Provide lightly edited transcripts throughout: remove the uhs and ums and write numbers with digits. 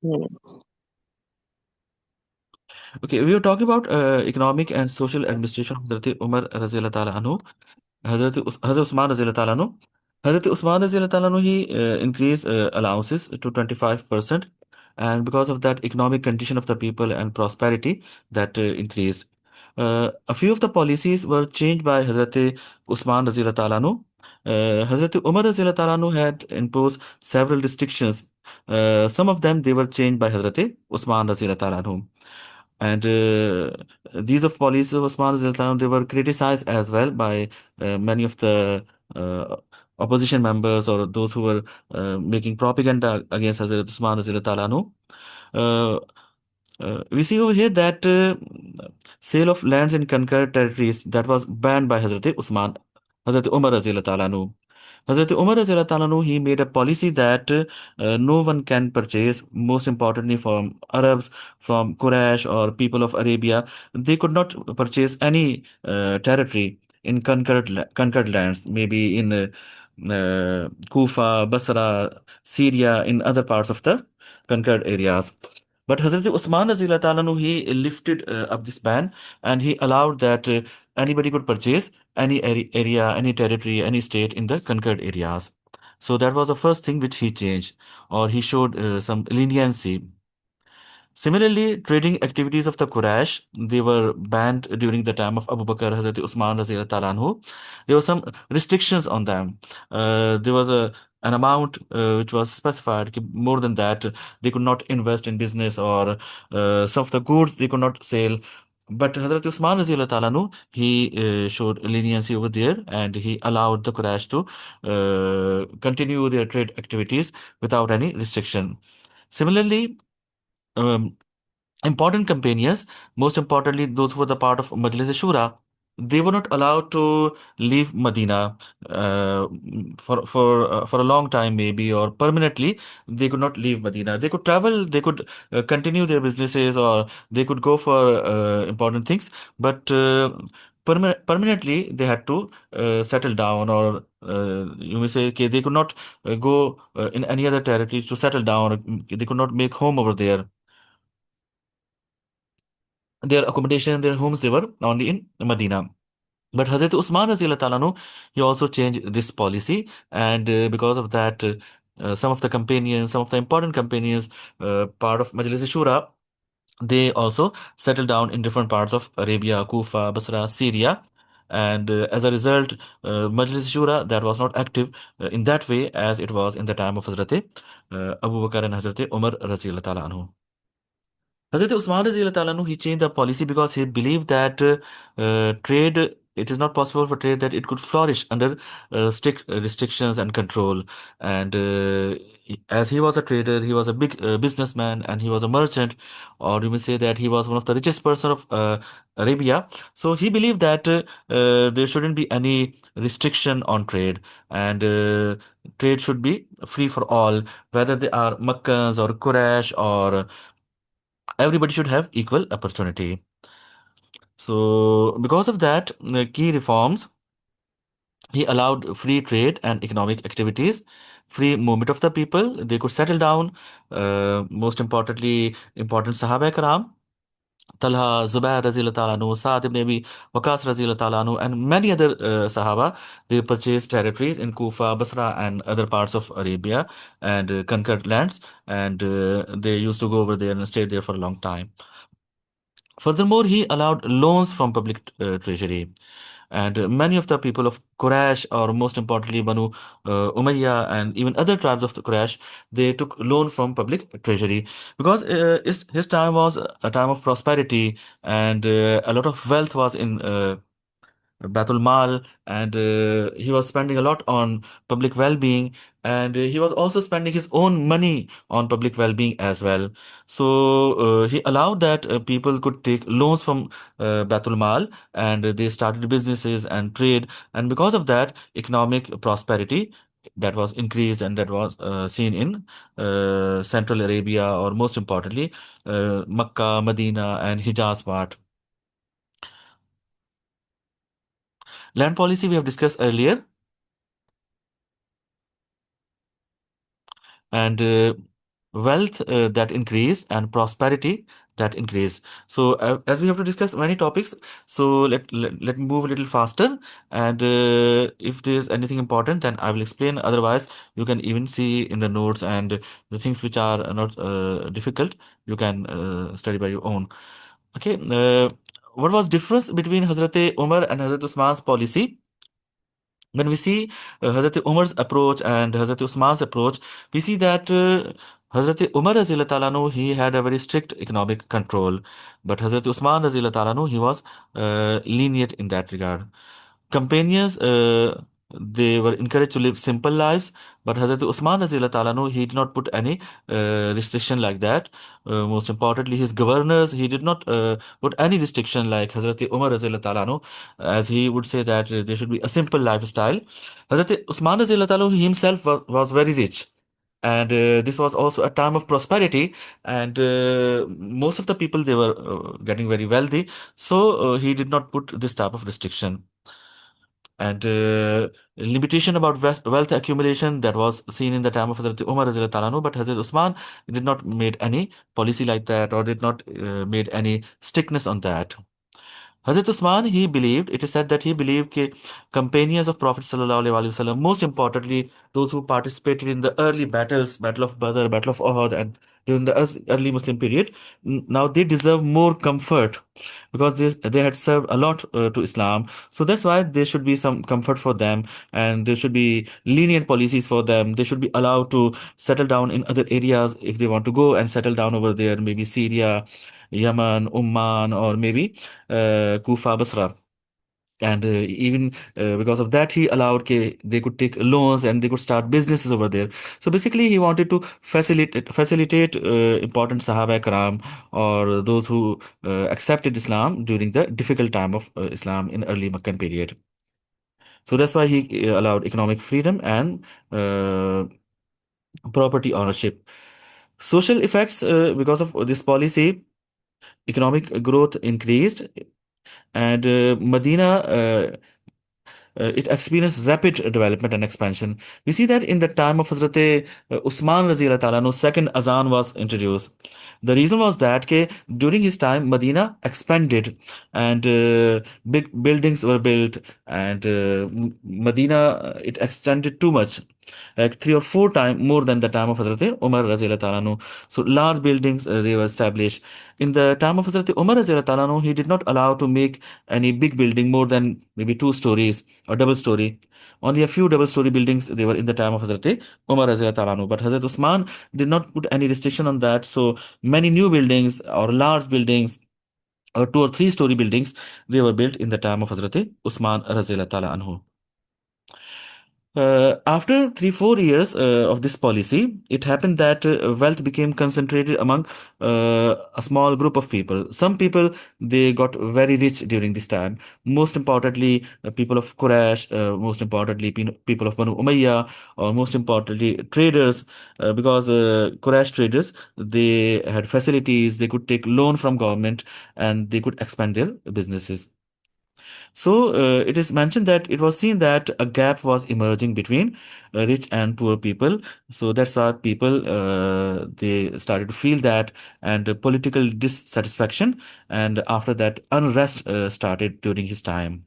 Hmm. Okay, we were talking about economic and social administration of Hazrat Umar Razila Ta'ala Anhu. Hazrat Usman Razila Ta'ala Anhu. Hazrat Usman Razila Ta'ala Anhu, he increased allowances to 25%. And because of that economic condition of the people and prosperity that increased. A few of the policies were changed by Hazrat Usman Razila Ta'ala Anhu. Hazrat Umar Razila Ta'ala Anhu had imposed several restrictions. Some of them they were changed by Hazrat Usman Razila Ta'ala Anhu. And these of policies of Osman Ziltan, they were criticized as well by many of the uh, opposition members or those who were making propaganda against Hazrat Usman Ziltan. Uh, we see over here that sale of lands in conquered territories that was banned by Hazrat Umar Razila Talanu. Hazrat Umar Razila Talanu, he made a policy that no one can purchase, most importantly from Arabs, from Quraysh or people of Arabia. They could not purchase any territory in conquered lands, maybe in Kufa, Basra, Syria, in other parts of the conquered areas. But Hazrat Usman Razila Ta'ala, he lifted up this ban and he allowed that anybody could purchase any area, any territory, any state in the conquered areas. So that was the first thing which he changed, or he showed some leniency. Similarly, trading activities of the Quraysh, they were banned during the time of Abu Bakr, Hazrat Usman Razila Ta'ala anhu. There were some restrictions on them. There was an amount which was specified. More than that, they could not invest in business or some of the goods they could not sell. But Hazrat Usman Razila Ta'ala anhu, he showed leniency over there and he allowed the Quraysh to continue their trade activities without any restriction. Similarly, um, important companions, most importantly, those who were the part of Majlis Shura, they were not allowed to leave Medina for a long time, maybe, or permanently. They could not leave Medina. They could travel, they could continue their businesses, or they could go for important things, but permanently they had to settle down, or you may say, okay, they could not go in any other territory to settle down. They could not make home over there. Their accommodation, their homes, they were only in Medina. But Hazrat Usman Razila Talanu, he also changed this policy, and because of that, some of the companions, some of the important companions, part of Majlis Shura, they also settled down in different parts of Arabia, Kufa, Basra, Syria. And as a result, Majlis Shura that was not active in that way as it was in the time of Hazrat Abu Bakr and Hazrat Umar Razila Anhu. Hazrat Usman Raziyallahu Ta'ala anhu, he changed the policy because he believed that trade, it is not possible for trade that it could flourish under strict restrictions and control. And as he was a trader, he was a big businessman and he was a merchant, or you may say that he was one of the richest person of Arabia. So he believed that there shouldn't be any restriction on trade, and trade should be free for all, whether they are Makkans or Quraysh or everybody should have equal opportunity. So, because of that, key reforms, he allowed free trade and economic activities, free movement of the people. They could settle down. Most importantly, important Sahaba Karam, Talha, Zubair Razil Talanu, Saad ibn Abi Waqas Razil Talanu, and many other Sahaba. They purchased territories in Kufa, Basra, and other parts of Arabia and conquered lands. And they used to go over there and stay there for a long time. Furthermore, he allowed loans from public treasury. And many of the people of Quraysh, or most importantly, Banu Umayyah, and even other tribes of the Quraysh, they took loan from public treasury because his time was a time of prosperity and a lot of wealth was in Batul Mal, and he was spending a lot on public well-being, and he was also spending his own money on public well-being as well. So he allowed that people could take loans from Batul Mal, and they started businesses and trade, and because of that, economic prosperity that was increased and that was seen in Central Arabia, or most importantly, Makkah, Medina, and Hijaz part. Land policy we have discussed earlier. And wealth that increase, and prosperity that increase. So, as we have to discuss many topics, so let me move a little faster. And if there's anything important, then I will explain. Otherwise, you can even see in the notes, and the things which are not difficult, you can study by your own. Okay. What was difference between Hazrat Umar and Hazrat Usman's policy? When we see Hazrat Umar's approach and Hazrat Usman's approach, we see that Hazrat Umar Razila Talanu, he had a very strict economic control, but Hazrat Usman Razila Talanu, he was lenient in that regard. Companions, they were encouraged to live simple lives, but Hazrat Usman Razila Talanu, he did not put any restriction like that. Most importantly, his governors, he did not put any restriction like Hazrat Umar Razila Talanu, as he would say that there should be a simple lifestyle. Hazrat Usman Razila Talanu himself was very rich. And this was also a time of prosperity, and most of the people, they were getting very wealthy. So he did not put this type of restriction. And limitation about wealth accumulation, that was seen in the time of Hazrat Umar Razila Talanu, but Hazrat Usman did not made any policy like that, or did not made any strictness on that. Hazrat Usman, he believed, it is said that he believed that companions of Prophet Sallallahu Alaihi Wasallam, most importantly, those who participated in the early battles, Battle of Badr, Battle of Uhud, and during the early Muslim period, now they deserve more comfort because they had served a lot to Islam. So that's why there should be some comfort for them, and there should be lenient policies for them. They should be allowed to settle down in other areas if they want to go and settle down over there, maybe Syria, Yemen, Oman, or maybe Kufa, Basra. And even because of that, he allowed they could take loans and they could start businesses over there. So basically, he wanted to facilitate important Sahaba Karam, or those who accepted Islam during the difficult time of Islam in early Meccan period. So that's why he allowed economic freedom and property ownership. Social effects, because of this policy, economic growth increased, and Medina, it experienced rapid development and expansion. We see that in the time of Hazrat Usman Razi Ta'ala, no second Azan was introduced. The reason was that during his time, Medina expanded, and big buildings were built, and Medina, it extended too much, like three or four times more than the time of Hazrat Umar Razi Ta'ala. No. So large buildings, they were established. In the time of Hazrat Umar Razi Ta'ala, no, he did not allow to make any big building more than maybe two stories or double story. Only a few double story buildings, they were in the time of Hazrat Umar Razia Talanu. But Hazrat Usman did not put any restriction on that. So many new buildings or large buildings or two or three story buildings, they were built in the time of Hazrat Usman Razia Tala Anhu. After 3 4 years of this policy, it happened that wealth became concentrated among a small group of people. Some people, they got very rich during this time. Most importantly, people of Quraysh, most importantly, people of Banu Umayyah, or most importantly, traders, because Quraysh traders, they had facilities, they could take loan from government, and they could expand their businesses. So it is mentioned that it was seen that a gap was emerging between rich and poor people. So that's why people, they started to feel that, and political dissatisfaction, and after that unrest started during his time.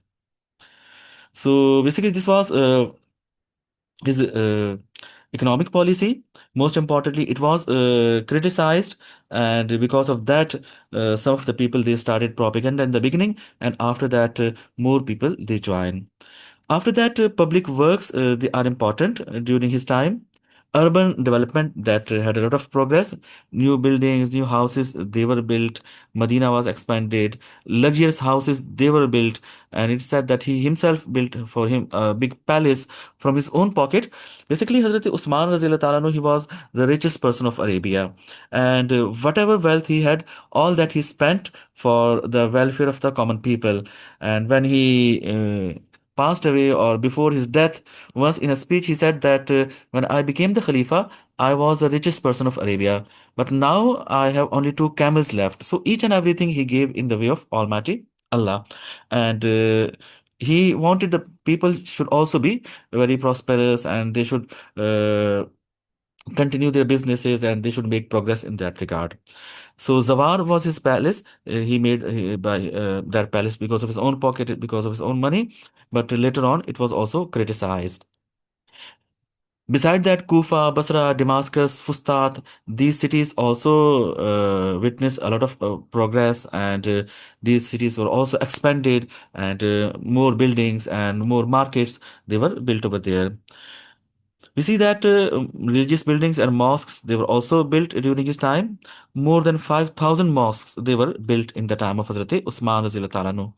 So basically, this was his economic policy. Most importantly, it was criticized, and because of that, some of the people, they started propaganda in the beginning, and after that, more people, they join. After that, public works, they are important during his time. Urban development, that had a lot of progress. New buildings, new houses, they were built. Medina was expanded. Luxurious houses, they were built. And it's said that he himself built for him a big palace from his own pocket. Basically, Hazrat Usman Razila Ta'ala, he was the richest person of Arabia. And whatever wealth he had, all that he spent for the welfare of the common people. And when he passed away, or before his death, once in a speech, he said that when I became the Khalifa, I was the richest person of Arabia. But now I have only two camels left. So each and everything he gave in the way of Almighty Allah. And he wanted the people should also be very prosperous, and they should continue their businesses and they should make progress in that regard. So Zawar was his palace. He made by that palace because of his own pocket, because of his own money. But later on, it was also criticized. Beside that, Kufa, Basra, Damascus, Fustat, these cities also witnessed a lot of progress, and these cities were also expanded, and more buildings and more markets they were built over there. We see that religious buildings and mosques they were also built during his time. More than 5,000 mosques they were built in the time of Hazrat Usman Razil Ta'ala.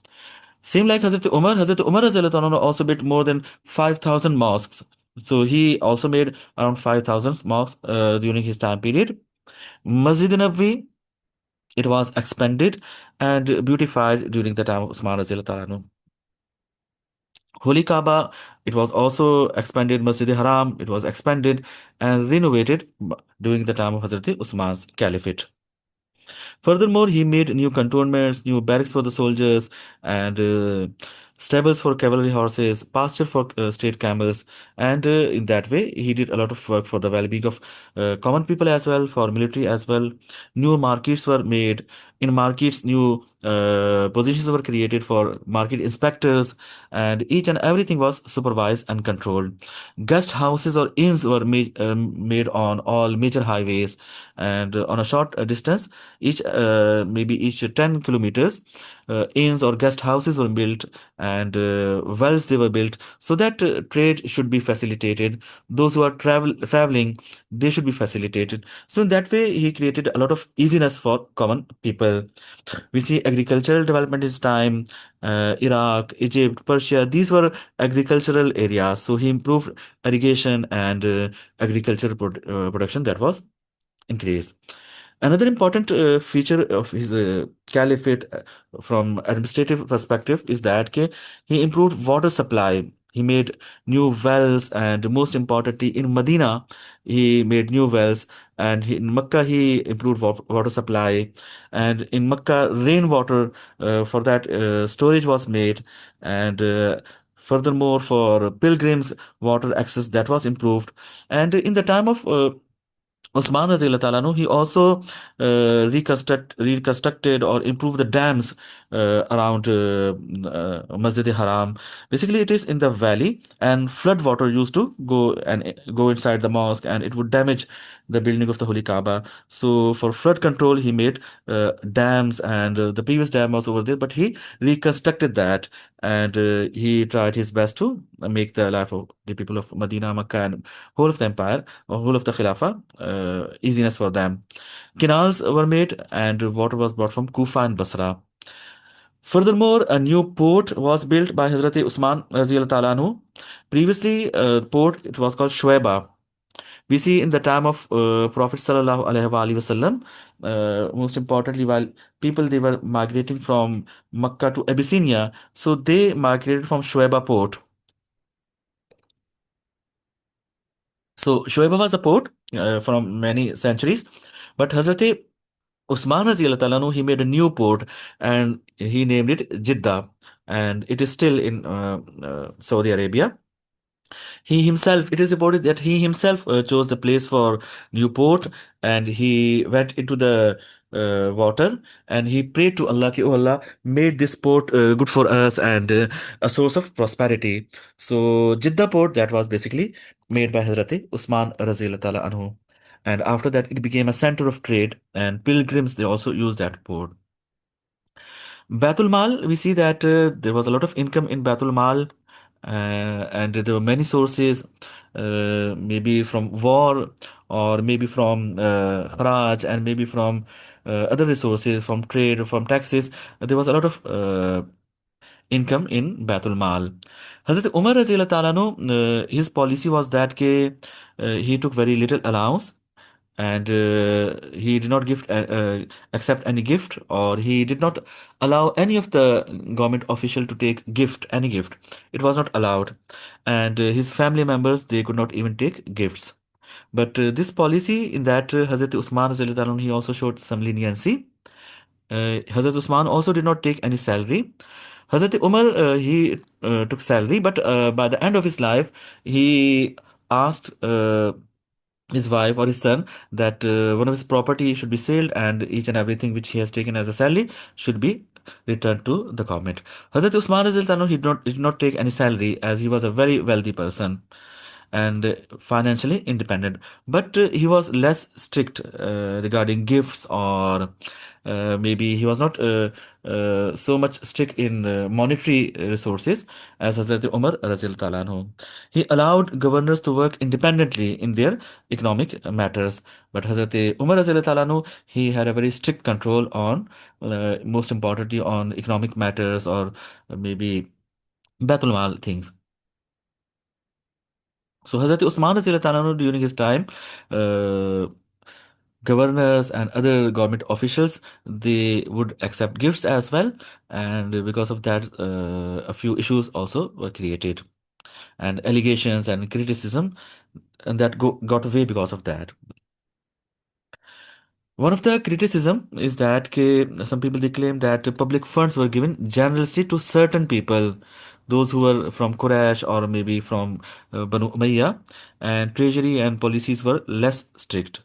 Same like Hazrat Umar Razil Ta'ala also built more than 5,000 mosques. So he also made around 5,000 mosques during his time period. Masjid Nabawi, it was expanded and beautified during the time of Usman Razil Ta'ala. Holy Kaaba, it was also expanded. Masjid Haram, it was expanded and renovated during the time of Hazrat Usman's caliphate. Furthermore, he made new cantonments, new barracks for the soldiers, and stables for cavalry horses, pasture for state camels, and in that way, he did a lot of work for the well-being of common people as well, for military as well. New markets were made. In markets, new positions were created for market inspectors, and each and everything was supervised and controlled. Guest houses or inns were made on all major highways, and on a short distance each maybe each 10 kilometers inns or guest houses were built, and wells they were built so that trade should be facilitated. Those who are traveling, they should be facilitated. So in that way he created a lot of easiness for common people. We see agricultural development in his time. Iraq, Egypt, Persia, these were agricultural areas, so he improved irrigation and agricultural production that was increased. Another important feature of his caliphate from administrative perspective is that he improved water supply. He made new wells, and most importantly, in Medina, he made new wells, and in Mecca, he improved water supply. And in Mecca, rainwater for that storage was made, and furthermore, for pilgrims, water access that was improved. And in the time of Osman Razila Talanu, he also reconstructed or improved the dams around Masjid Haram. Basically, it is in the valley, and flood water used to go inside the mosque, and it would damage the building of the Holy Kaaba. So, for flood control, he made dams, and the previous dam was over there, but he reconstructed that, and he tried his best to make the life of the people of Medina, Makkah, and whole of the empire or whole of the Khilafah easiness for them. Canals were made and water was brought from Kufa and Basra. Furthermore, a new port was built by Hazrat Usman Raziyallahu Ta'ala anhu. Previously, port it was called Shuaiba. We see in the time of Prophet Sallallahu Alaihi Wasallam, most importantly, while people they were migrating from Makkah to Abyssinia, so they migrated from Shuaiba port. So Shuaiba was a port from many centuries, but Hazrat Usman Razi Allah Ta'ala, he made a new port and he named it Jeddah, and it is still in Saudi Arabia. He himself, it is reported that he himself chose the place for new port, and he went into the water and he prayed to Allah, ki, oh Allah, made this port good for us and a source of prosperity. So Jeddah port that was basically made by Hazrat Usman Razi Allah Ta'ala anhu. And after that, it became a center of trade, and pilgrims they also used that port. Batul Mal, we see that there was a lot of income in Batul Mal, and there were many sources, maybe from war, or maybe from Haraj, and maybe from other resources, from trade, from taxes. There was a lot of income in Batul Mal. Hazrat Umar Razila Ta'ala, his policy was that he took very little allowance, and he did not accept any gift, or he did not allow any of the government official to take any gift. It was not allowed, and his family members they could not even take gifts. But this policy in that Hazrat Usman Raziyallahu anhu, he also showed some leniency. Hazrat Usman also did not take any salary. Hazrat Umar, he took salary, but by the end of his life, he asked his wife or his son that one of his property should be sold and each and everything which he has taken as a salary should be returned to the government. Hazrat Usman Razil Tanu, he did not take any salary as he was a very wealthy person and financially independent. But he was less strict regarding gifts, or maybe he was not so much strict in monetary resources as Hazrat Umar Razil Talanhu. He allowed governors to work independently in their economic matters. But Hazrat Umar Razil Talanhu, he had a very strict control on, most importantly, on economic matters, or maybe Baitul Mal things. So Hazrat Usman Razil Anhu during his time, uh, governors and other government officials, they would accept gifts as well, and because of that, a few issues also were created, and allegations and criticism, and that got away because of that. One of the criticism is that some people they claim that public funds were given generously to certain people, those who were from Quraysh or maybe from Banu Umayyah, and treasury and policies were less strict.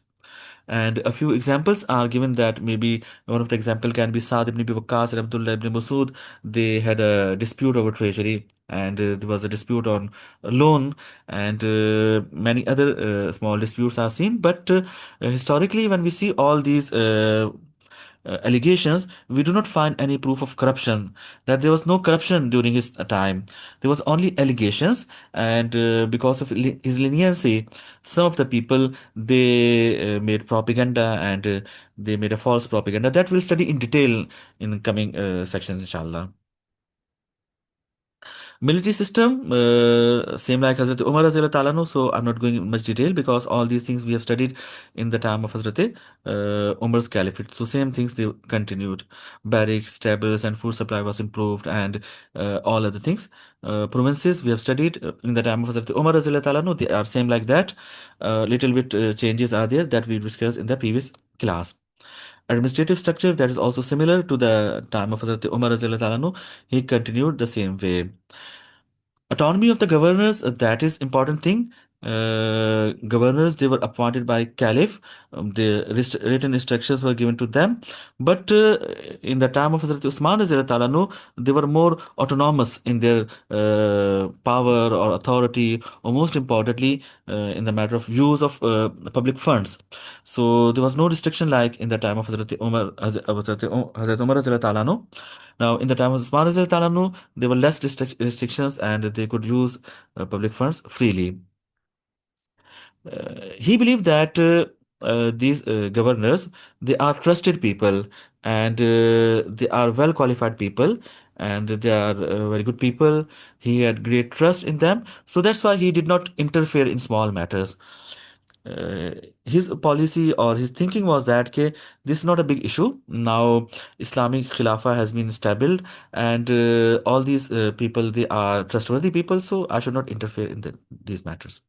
And a few examples are given that maybe one of the example can be Saad ibn Abi Waqqas and Abdullah ibn Masud. They had a dispute over treasury, and there was a dispute on a loan, and many other small disputes are seen. But historically, when we see all these allegations, we do not find any proof of corruption, that there was no corruption during his time. There was only allegations, and because of his leniency, some of the people they made propaganda, and they made a false propaganda that we'll study in detail in coming sections, inshallah. Military system, same like Hazrat Umar Razila Talanu, so I'm not going in much detail because all these things we have studied in the time of Hazrat Umar's Caliphate. So same things they continued. Barracks, stables, and food supply was improved, and all other things. Provinces we have studied in the time of Hazrat Umar Razila Talanu, they are same like that. Little bit changes are there that we discussed in the previous class. Administrative structure that is also similar to the time of Hazrat Umar Razila Talanu, he continued the same way. Autonomy of the governors, that is important thing. Governors, they were appointed by Caliph. The written instructions were given to them. But in the time of Hazrat Usman Raziyallahu Ta'ala anhu, they were more autonomous in their power or authority, or most importantly, in the matter of use of public funds. So there was no restriction like in the time of Hazrat Umar, Hazrat Umar Raziyallahu Ta'ala anhu. Now, in the time of Usman Raziyallahu Ta'ala anhu, there were less restrictions, and they could use public funds freely. He believed that these governors, they are trusted people, and they are well qualified people, and they are very good people. He had great trust in them, so that's why he did not interfere in small matters. uh, his policy or his thinking was that okay, this is not a big issue. Now Islamic Khilafah has been established, and all these people, they are trustworthy people, so I should not interfere in these matters.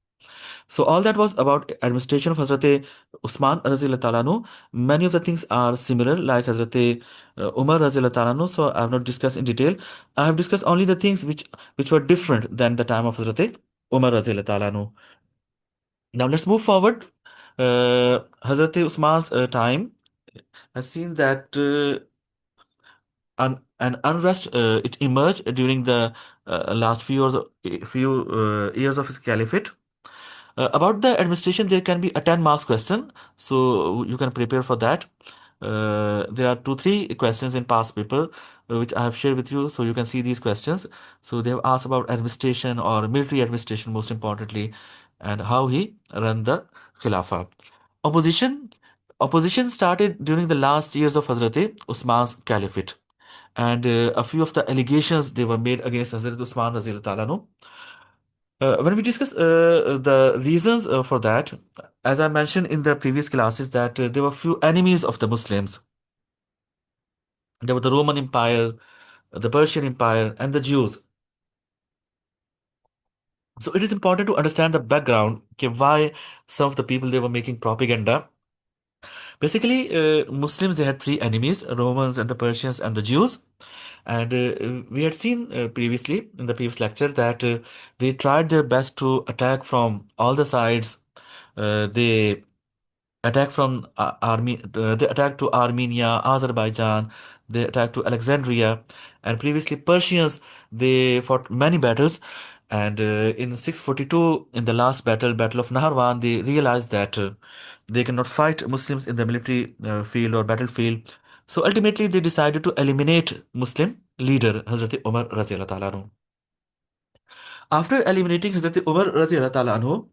So all that was about administration of Hazrat Usman Razil Talanu. Many of the things are similar like Hazrat Umar Razil Talanu, so I have not discussed in detail. I have discussed only the things which were different than the time of Hazrat Umar Razil Talanu. Now let's move forward. Hazrat Usman's time has seen that an unrest it emerged during the last few years of his caliphate. About the administration, there can be a 10 marks question, so you can prepare for that. There are two, three questions in past paper which I have shared with you, so you can see these questions. So they have asked about administration or military administration, most importantly, and how he ran the Khilafah. Opposition. Opposition started during the last years of Hazrat Usman's caliphate, and a few of the allegations they were made against Hazrat Usman Razil Talanu. When we discuss the reasons for that, as I mentioned in the previous classes, that there were few enemies of the Muslims. There were the Roman Empire, the Persian Empire, and the Jews. So it is important to understand the background, okay, why some of the people they were making propaganda. Basically, Muslims they had three enemies: Romans and the Persians and the Jews. And we had seen previously in the previous lecture that they tried their best to attack from all the sides, They they attacked to Armenia, Azerbaijan, they attacked to Alexandria, and previously Persians. They fought many battles, and in 642, in the last battle, Battle of Naharwan, they realized that they cannot fight Muslims in the military field or battlefield. So ultimately, they decided to eliminate Muslim leader Hazrat Umar Razi Ta'ala. After eliminating Hazrat Umar Razi Ta'ala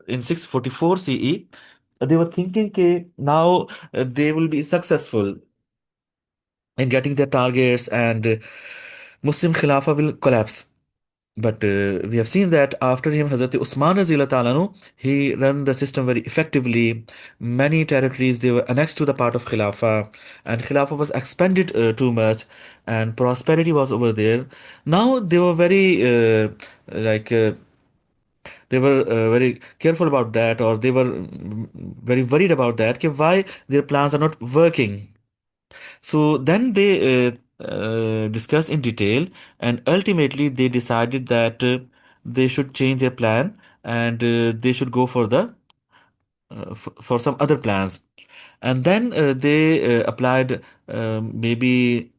in 644 CE, they were thinking that now they will be successful in getting their targets, and Muslim Khilafah will collapse. But we have seen that after him, Hazrat Usman Razila Talanu, he ran the system very effectively. Many territories they were annexed to the part of Khilafah, and Khilafah was expanded too much, and prosperity was over there. Now they were very like they were very careful about that, or they were very worried about that. कि why their plans are not working? So then they discussed in detail, and ultimately they decided that they should change their plan, and they should go for the for some other plans. And then they applied maybe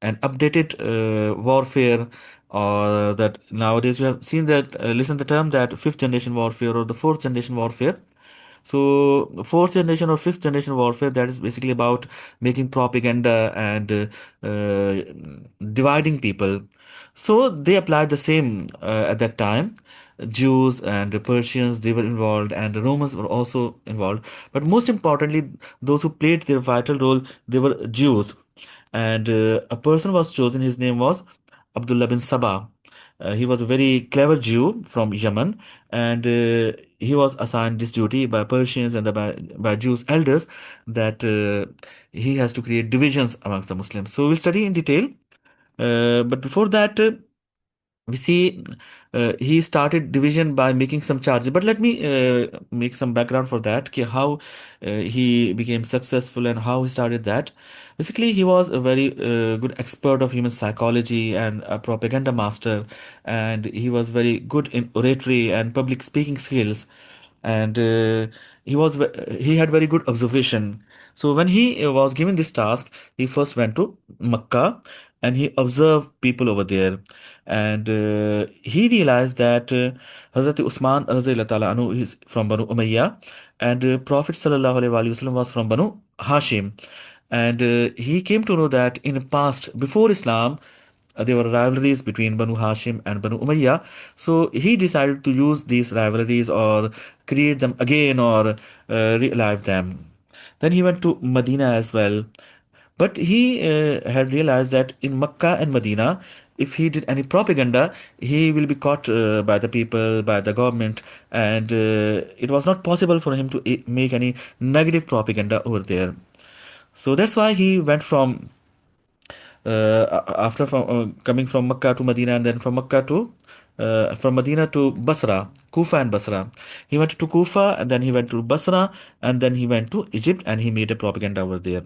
an updated warfare, or that nowadays we have seen that listen the term that fifth generation warfare or the fourth generation warfare. So, fourth generation or fifth generation warfare, that is basically about making propaganda and dividing people. So, they applied the same at that time. Jews and the Persians, they were involved, and the Romans were also involved. But most importantly, those who played their vital role, they were Jews. And a person was chosen, his name was Abdullah bin Sabah. He was a very clever Jew from Yemen, and he was assigned this duty by Persians and by Jews elders, that he has to create divisions amongst the Muslims. So we'll study in detail. But before that, we see he started division by making some charges. But let me make some background for that, how he became successful and how he started that. Basically, he was a very good expert of human psychology and a propaganda master, and he was very good in oratory and public speaking skills, and he had very good observation. So when he was given this task, he first went to Makkah, and he observed people over there, and he realized that Hazrat Usman Razayallahu Ta'ala anhu is from Banu Umayyah, and Prophet Sallallahu Alaihi Wasallam was from Banu Hashim, and he came to know that in the past, before Islam, there were rivalries between Banu Hashim and Banu Umayyah. So he decided to use these rivalries or create them again, or relive them. Then he went to Medina as well. But he had realized that in Mecca and Medina, if he did any propaganda, he will be caught by the people, by the government, and it was not possible for him to make any negative propaganda over there. So that's why he went from after coming from Mecca to Medina, and then from Medina to Basra, Kufa and Basra. He went to Kufa, and then he went to Basra, and then he went to Egypt, and he made a propaganda over there.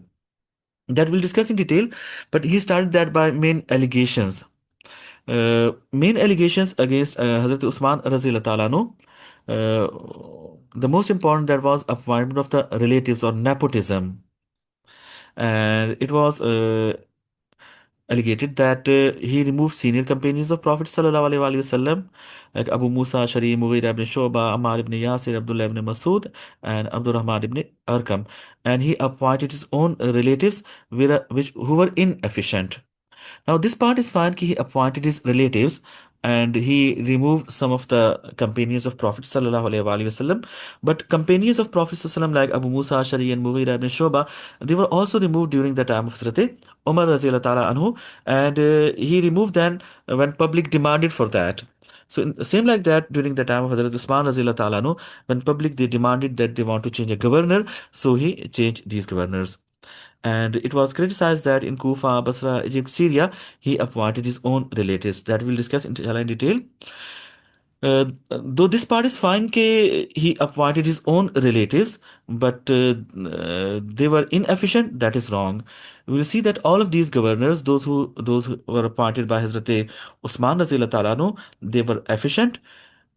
That we'll discuss in detail, but he started that by main allegations. Main allegations against Hazrat Usman Razila Talanu. The most important that was appointment of the relatives or nepotism, and it was alleged that he removed senior companions of Prophet Sallallahu Alaihi Wasallam, like Abu Musa Ashari, Mughira ibn Shoba, Ammar ibn Yasir, Abdullah ibn Masud, and Abdul Rahman ibn Arkam, and he appointed his own relatives who were inefficient. Now, this part is fine. He appointed his relatives, and he removed some of the companions of Prophet Sallallahu Alaihi Wasallam. But companions of Prophet Sallallahu like Abu Musa Ashari and Mughira ibn Shoba, they were also removed during the time of Hazrat Umar Razila Ta'ala Anhu, and he removed them when public demanded for that. So, same like that, during the time of Hazrat Usman Razila Ta'ala Anhu, when public they demanded that they want to change a governor, so he changed these governors. And it was criticized that in Kufa, Basra, Egypt, Syria, he appointed his own relatives. That we'll discuss in detail. Though this part is fine, he appointed his own relatives, but they were inefficient. That is wrong. We will see that all of these governors, those who were appointed by Hazrat Usman Razila Talanu, they were efficient.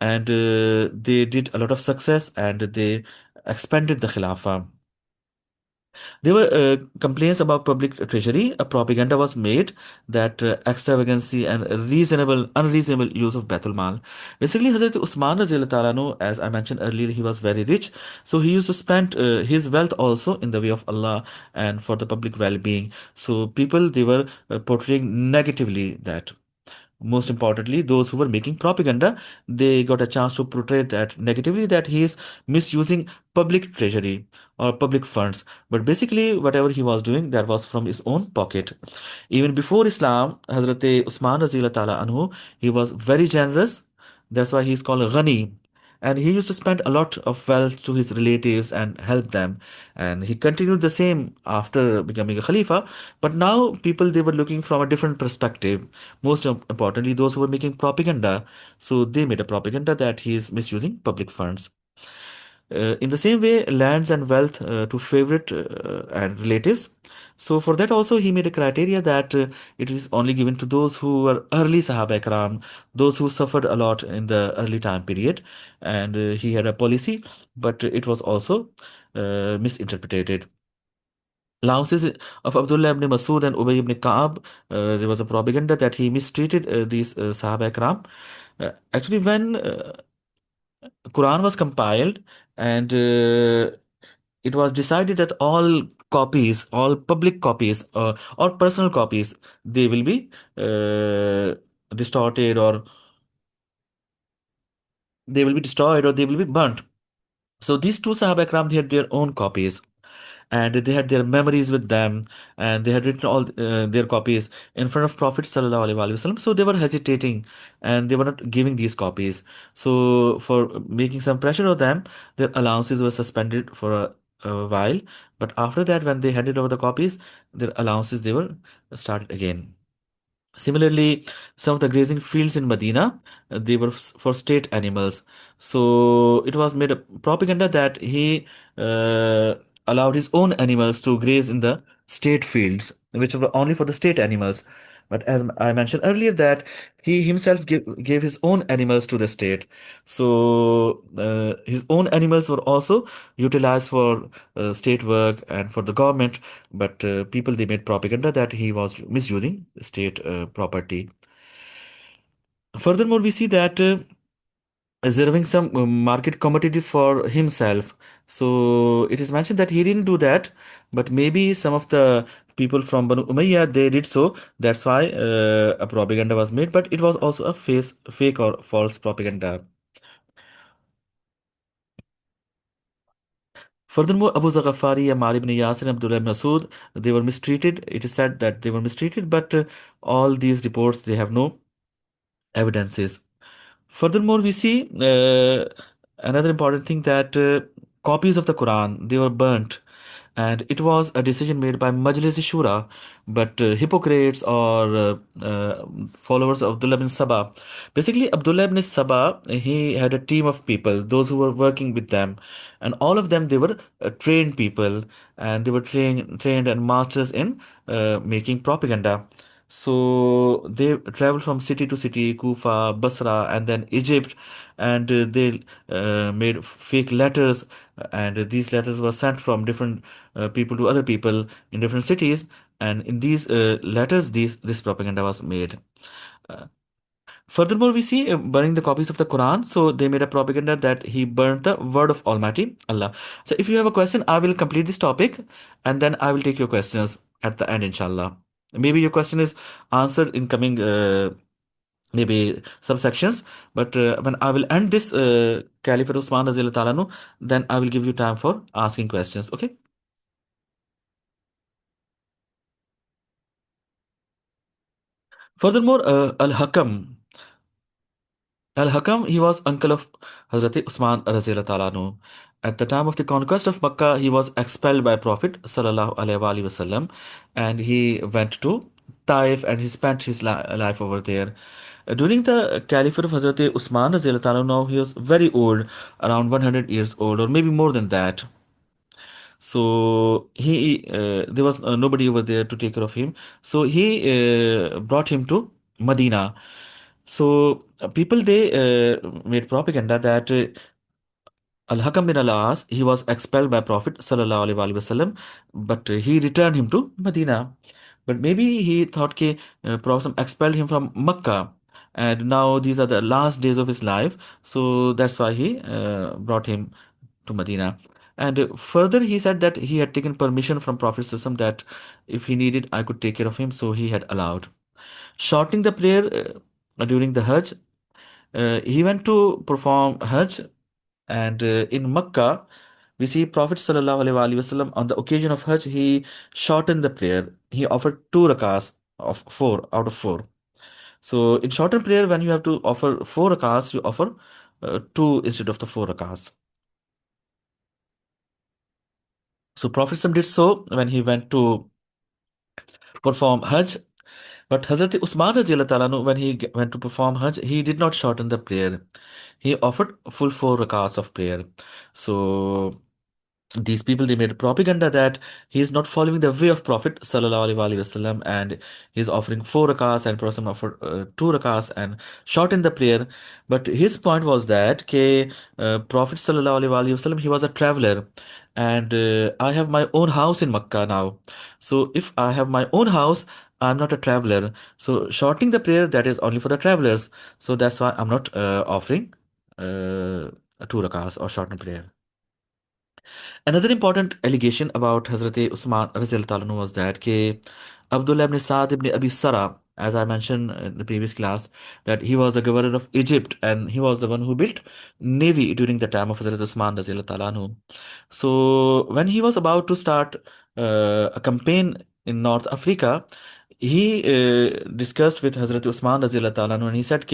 and they did a lot of success and they expanded the Khilafah. There were complaints about public treasury. A propaganda was made that extravagancy and unreasonable use of Baitul Mal. Basically, Hazrat Usman Razil Ta'ala anhu, as I mentioned earlier, he was very rich. So he used to spend his wealth also in the way of Allah and for the public well-being. So people, they were portraying negatively that. Most importantly, those who were making propaganda, they got a chance to portray that negatively, that he is misusing public treasury or public funds. But basically, whatever he was doing, that was from his own pocket. Even before Islam, Hazrat Usman Razila Ta'ala Anhu, he was very generous. That's why he's called Ghani. And he used to spend a lot of wealth to his relatives and help them. And he continued the same after becoming a Khalifa. But now people, they were looking from a different perspective. Most importantly, those who were making propaganda. So they made a propaganda that he is misusing public funds. In the same way, lands and wealth to favorite and relatives. So for that also, he made a criteria that it is only given to those who were early Sahaba Ikram, those who suffered a lot in the early time period. And he had a policy, but it was also misinterpreted. Allowances of Abdullah ibn Masud and Ubay ibn Ka'ab, there was a propaganda that he mistreated these Sahaba Ikram. Actually, when Quran was compiled and it was decided that all copies, all public copies or personal copies, they will be distorted or they will be destroyed or they will be burnt. So these two Sahaba Ikram, they had their own copies and they had their memories with them and they had written all their copies in front of Prophet Sallallahu Alaihi Wasallam. So they were hesitating and they were not giving these copies. So for making some pressure on them, their allowances were suspended for a while. But after that, when they handed over the copies, their allowances, they were started again. Similarly, some of the grazing fields in Medina, they were for state animals. So it was made a propaganda that he uh, allowed his own animals to graze in the state fields, which were only for the state animals. But as I mentioned earlier, that he himself gave his own animals to the state. So his own animals were also utilized for state work and for the government. But people, they made propaganda that he was misusing state property. Furthermore, we see that reserving some market commodity for himself. So it is mentioned that he didn't do that, but maybe some of the people from Banu Umayyah, they did so. That's why a propaganda was made, but it was also a fake or false propaganda. Furthermore, Abu Zaghafari, Ammar ibn Yasir, and Abdullah ibn Masud, they were mistreated. It is said that they were mistreated, but all these reports, they have no evidences. Furthermore, we see another important thing that copies of the Quran, they were burnt, and it was a decision made by Majlis Shura. But hypocrites or followers of Abdullah bin Sabah, basically Abdullah bin Sabah, he had a team of people, those who were working with them, and all of them, they were trained people, and they were trained and masters in making propaganda. So they traveled from city to city, Kufa, Basra, and then Egypt, and they made fake letters, and these letters were sent from different people to other people in different cities, and in these letters, this propaganda was made. Uh, Furthermore, we see burning the copies of the Quran. So they made a propaganda that he burned the word of Almighty Allah. So if you have a question, I will complete this topic and then I will take your questions at the end, inshallah. Maybe your question is answered in coming maybe subsections, but when I will end this Caliphate of Uthman Razil Ta'ala anhu, then I will give you time for asking questions. Okay. Furthermore, Al-Hakam, he was uncle of Hazrat Usman Razila Ta'ala anhu. At the time of the conquest of Makkah, he was expelled by Prophet Sallallahu Alaihi Wasallam and he went to Taif and he spent his life over there. During the caliphate of Hazrat Usman Razila Ta'ala, now he was very old, around 100 years old or maybe more than that. So there was nobody over there to take care of him. So he brought him to Medina. So people they made propaganda that Al-Hakam bin Al-As, he was expelled by Prophet Sallallahu Alaihi Wasallam, but he returned him to Medina. But maybe he thought that Prophet expelled him from Mecca, and now these are the last days of his life, so that's why he brought him to Medina. And further, he said that he had taken permission from Prophet Sallam that if he needed, I could take care of him, so he had allowed. Shortening the prayer during the Hajj, he went to perform Hajj, and in Mecca, we see Prophet Sallallahu Alaihi Wasallam on the occasion of Hajj, he shortened the prayer. He offered two rakahs of four out of four. So in shortened prayer, when you have to offer four rakahs, you offer two instead of the four rakahs. So Prophet Sallam did so when he went to perform Hajj. But Hazrat Usman Raziyallahu Ta'ala anhu, when he went to perform Hajj, he did not shorten the prayer. He offered full four rakahs of prayer. So these people they made propaganda that he is not following the way of Prophet Sallallahu Alaihi Wasallam, and he's offering four rakahs and Prophet offered two rakahs and shortened the prayer. But his point was that Prophet Sallallahu Alaihi Wasallam, he was a traveler, and I have my own house in Makkah now. So if I have my own house, I'm not a traveler. So shortening the prayer, that is only for the travelers. So that's why I'm not offering two rakahs or shortened prayer. Another important allegation about Hazrat Usman Razil Talanu was that Abdullah ibn Sa'd ibn Abi Sara, as I mentioned in the previous class, that he was the governor of Egypt and he was the one who built navy during the time of Hazrat Usman Razil Talanu. So when he was about to start a campaign in North Africa, he discussed with Hazrat Usman Razil Talanu, and he said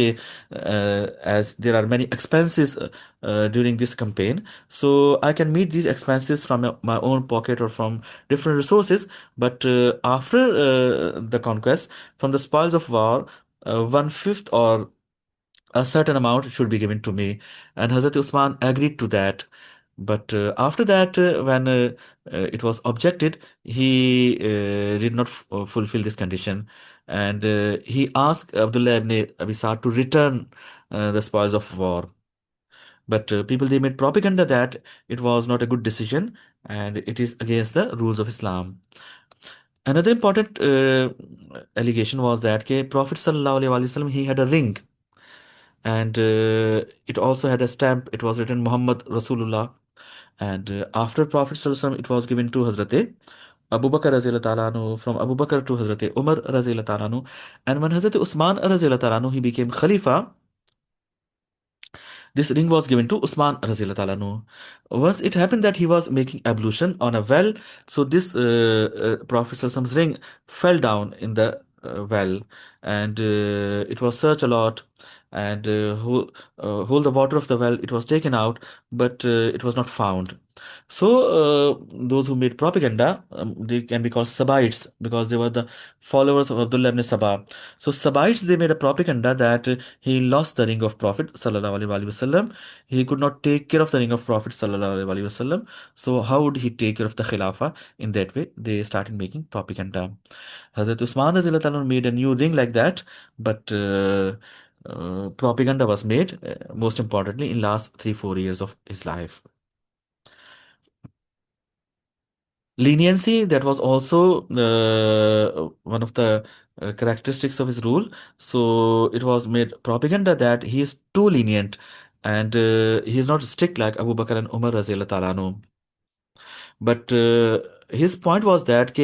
as there are many expenses during this campaign, so I can meet these expenses from my own pocket or from different resources. But after the conquest, from the spoils of war, one fifth or a certain amount should be given to me. And Hazrat Usman agreed to that. But after that, when it was objected, he did not fulfill this condition. And he asked Abdullah ibn Abi Sa'd to return the spoils of war. But people they made propaganda that it was not a good decision and it is against the rules of Islam. Another important allegation was that Prophet Sallallahu Alaihi Wasallam he had a ring, and it also had a stamp. It was written Muhammad Rasulullah. And after Prophet Sallallahu Alaihi Wasallam, it was given to Hazrat Abu Bakr Razil Talanu, from Abu Bakr to Hazrat Umar Razil Talanu. And when Hazrat Usman Razil Talanu he became Khalifa, this ring was given to Usman Razila Talanu. Once it happened that he was making ablution on a well, so this Prophet Sallallahu ring fell down in the well, and it was searched a lot, and whole the water of the well it was taken out, but it was not found. So those who made propaganda, they can be called Sabites because they were the followers of Abdullah ibn Sabah. So Sabites they made a propaganda that he lost the ring of Prophet Sallallahu Alaihi Wasallam. He could not take care of the ring of Prophet Sallallahu Alaihi Wasallam. So how would he take care of the Khilafah? In that way, they started making propaganda. Hazrat Usman Razil Tallah made a new ring like that, but propaganda was made most importantly in last 3 4 years of his life. Leniency, that was also one of the characteristics of his rule. So it was made propaganda that he is too lenient, and he is not strict like Abu Bakr and Umar Razila Talanu. But his point was that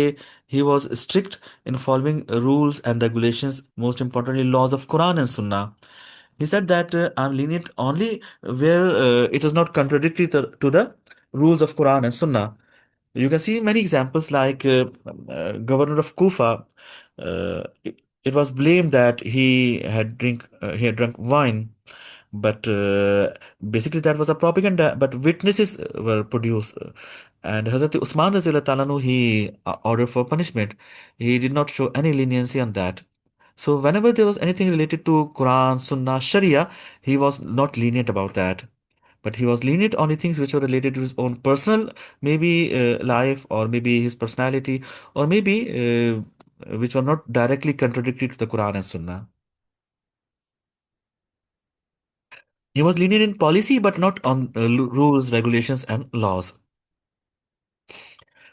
he was strict in following rules and regulations, most importantly laws of Quran and Sunnah. He said that I'm lenient only where it is not contradictory to the rules of Quran and Sunnah. You can see many examples like governor of Kufa. It was blamed that he had drunk wine, but basically that was a propaganda. But witnesses were produced, and Hazrat Usman Razila Talanu he ordered for punishment. He did not show any leniency on that. So whenever there was anything related to Quran, Sunnah, Sharia, he was not lenient about that, but he was lenient on the things which were related to his own personal, maybe life, or maybe his personality, or maybe which were not directly contradictory to the Quran and Sunnah. He was lenient in policy, but not on rules, regulations, and laws.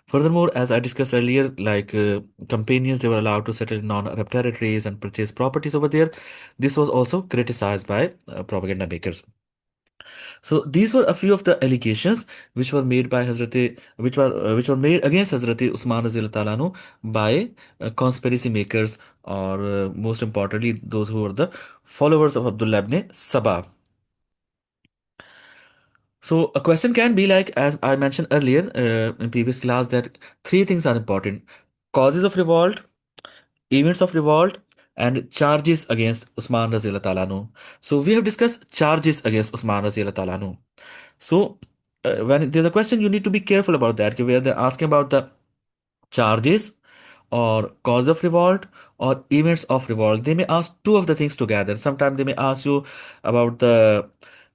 Furthermore, as I discussed earlier, like companions, they were allowed to settle in non-Arab territories and purchase properties over there. This was also criticized by propaganda makers. So these were a few of the allegations which were made by which were made against Hazrat Usman Razil Talanu by conspiracy makers, or most importantly, those who were the followers of Abdullah ibn Sabah. So a question can be like, as I mentioned earlier in previous class, that three things are important: causes of revolt, events of revolt, and charges against Usman Razil Talanu. So we have discussed charges against Usman Razil Talanu. So, when there's a question, you need to be careful about that, where they're asking about the charges or cause of revolt or events of revolt. They may ask two of the things together. Sometimes they may ask you about the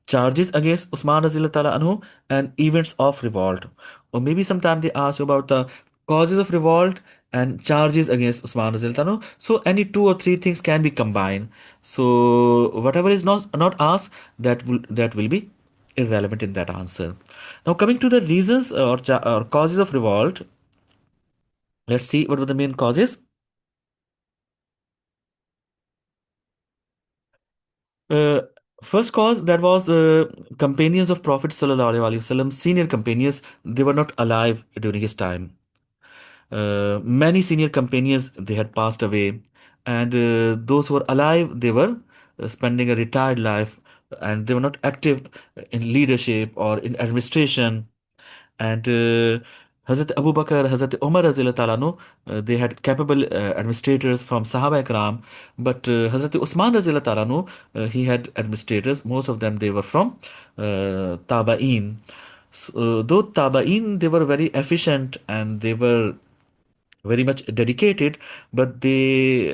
charges against Usman Razil Ta'ala Anhu and events of revolt. Or maybe sometimes they ask you about the causes of revolt and charges against Usman Razil Ta'ala Anhu. So any two or three things can be combined. So whatever is not asked, that will be irrelevant in that answer. Now coming to the reasons or causes of revolt, let's see what were the main causes. Uh, First cause, that was companions of Prophet Sallallahu Alaihi Wasallam, senior companions, they were not alive during his time. Many senior companions, they had passed away, and those who were alive, they were spending a retired life, and they were not active in leadership or in administration. And Hazrat Abu Bakr, Hazrat Umar Razila Talanu, they had capable administrators from Sahaba Ikram, but Hazrat Usman Razila Talanu, he had administrators. Most of them they were from Taba'in. So, though Taba'in, they were very efficient and they were very much dedicated, but they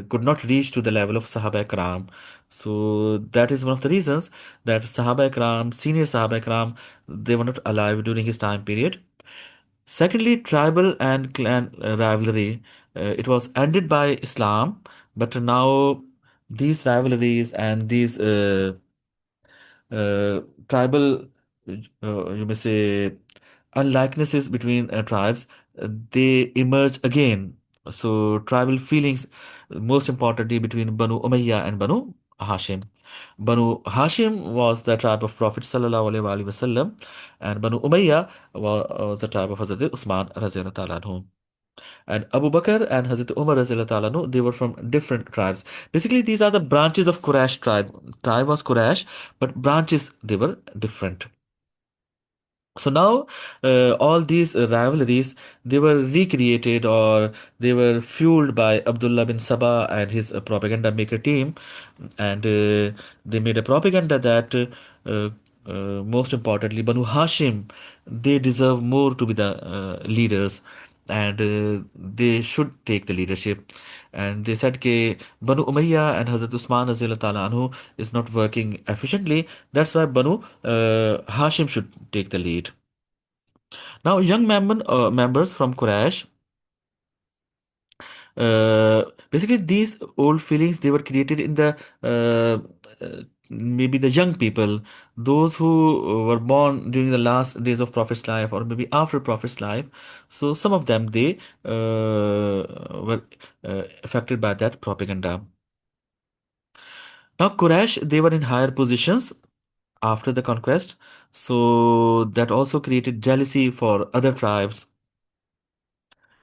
could not reach to the level of Sahaba Ikram. So that is one of the reasons that Sahaba Ikram, senior Sahaba Ikram, they were not alive during his time period. Secondly, tribal and clan rivalry. It was ended by Islam, but now these rivalries and these tribal, you may say, unlikenesses between tribes, they emerge again. So, tribal feelings, most importantly, between Banu Umayyah and Banu Hashim. Banu Hashim was the tribe of Prophet Sallallahu Alaihi Wasallam, and Banu Umayyah was the tribe of Hazrat Usman Raziyallahu Ta'ala anhu. And Abu Bakr and Hazrat Umar Raziyallahu Ta'ala anhu, they were from different tribes. Basically, these are the branches of Quraysh tribe. Tribe was Quraysh, but branches, they were different. So now, all these rivalries, they were recreated or they were fueled by Abdullah bin Sabah and his propaganda maker team, and they made a propaganda that, most importantly, Banu Hashim, they deserve more to be the leaders, and they should take the leadership. And they said that Banu Umayyah and Hazrat Usman Raziyallahu Ta'ala anhu is not working efficiently. That's why Banu Hashim should take the lead. Now, young members from Quraysh, basically these old feelings, they were created in the maybe the young people, those who were born during the last days of Prophet's life or maybe after Prophet's life. So some of them, they were affected by that propaganda. Now, Quraysh, they were in higher positions after the conquest, so that also created jealousy for other tribes.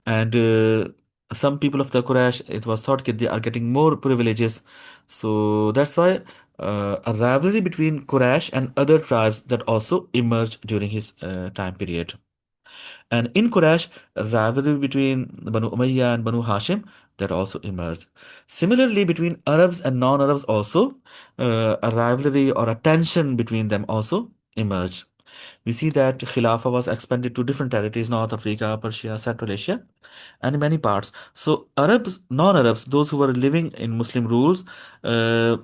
And some people of the Quraysh, it was thought that they are getting more privileges. So that's why a rivalry between Quraysh and other tribes that also emerged during his time period. And in Quraysh, a rivalry between Banu Umayyah and Banu Hashim, that also emerged. Similarly, between Arabs and non-Arabs also, a rivalry or a tension between them also emerged. We see that Khilafah was expanded to different territories, North Africa, Persia, Central Asia, and in many parts. So Arabs, non-Arabs, those who were living in Muslim rules, uh,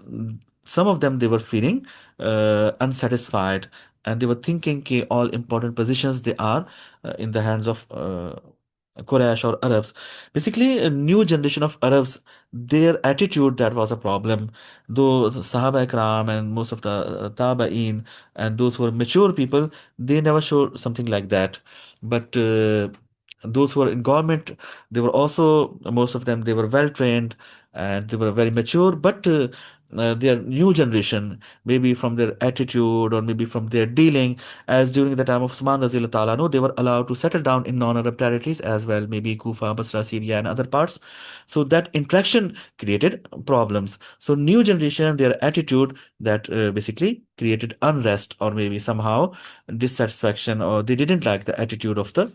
some of them, they were feeling unsatisfied, and they were thinking that all important positions, they are in the hands of Quraysh or Arabs. Basically, a new generation of Arabs, their attitude that was a problem. Though the Sahaba Ikram and most of the Taba'een and those who are mature people, they never showed something like that. But those who were in government, they were also, most of them, they were well trained and they were very mature. But their new generation, maybe from their attitude or maybe from their dealing, as during the time of Usman Razil Ta'ala, no, they were allowed to settle down in non-Arab territories as well, maybe Kufa, Basra, Syria, and other parts. So that interaction created problems. So new generation, their attitude that basically created unrest or maybe somehow dissatisfaction, or they didn't like the attitude of the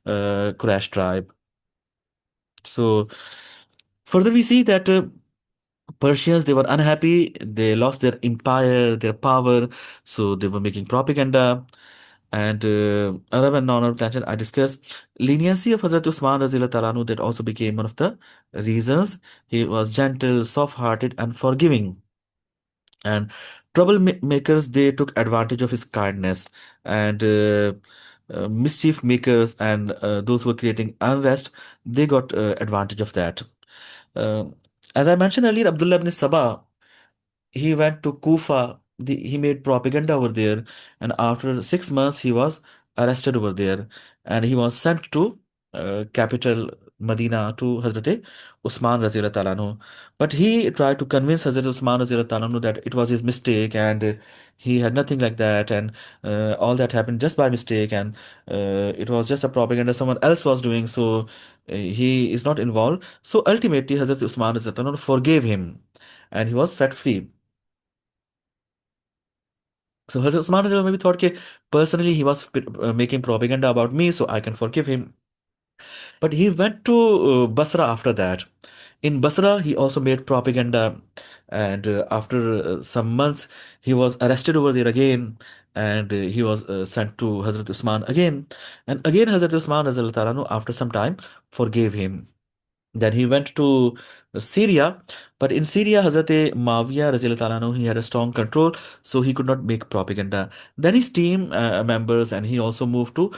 Quraysh tribe. So further, we see that Persians, they were unhappy. They lost their empire, their power. So they were making propaganda. And Arab and non-Arab tension, I discussed. Leniency of Hazrat Usman Razila Talanu, that also became one of the reasons. He was gentle, soft-hearted, and forgiving. And troublemakers, they took advantage of his kindness. And mischief makers and those who were creating unrest, they got advantage of that. Uh, as I mentioned earlier, Abdullah ibn Sabah, he went to Kufa. He made propaganda over there, and after 6 months, he was arrested over there, and he was sent to capital Medina to Hazrat Usman Razila Talanu. But he tried to convince Hazrat Usman Razila Talanu that it was his mistake, and he had nothing like that, and all that happened just by mistake, and it was just a propaganda someone else was doing, so he is not involved. So ultimately, Hazrat Usman Razila Talanu forgave him, and he was set free. So Hazrat Usman Razia maybe thought that personally he was making propaganda about me, so I can forgive him. But he went to Basra after that. In Basra, he also made propaganda, and after some months, he was arrested over there again, and he was sent to Hazrat Usman again. And again, Hazrat Usman, Razia Ta'ala anhu, after some time, forgave him. Then he went to Syria, but in Syria, Hazrat Mawiyah Razil Ta'ala anhu, he had a strong control, so he could not make propaganda. Then his team members and he also moved to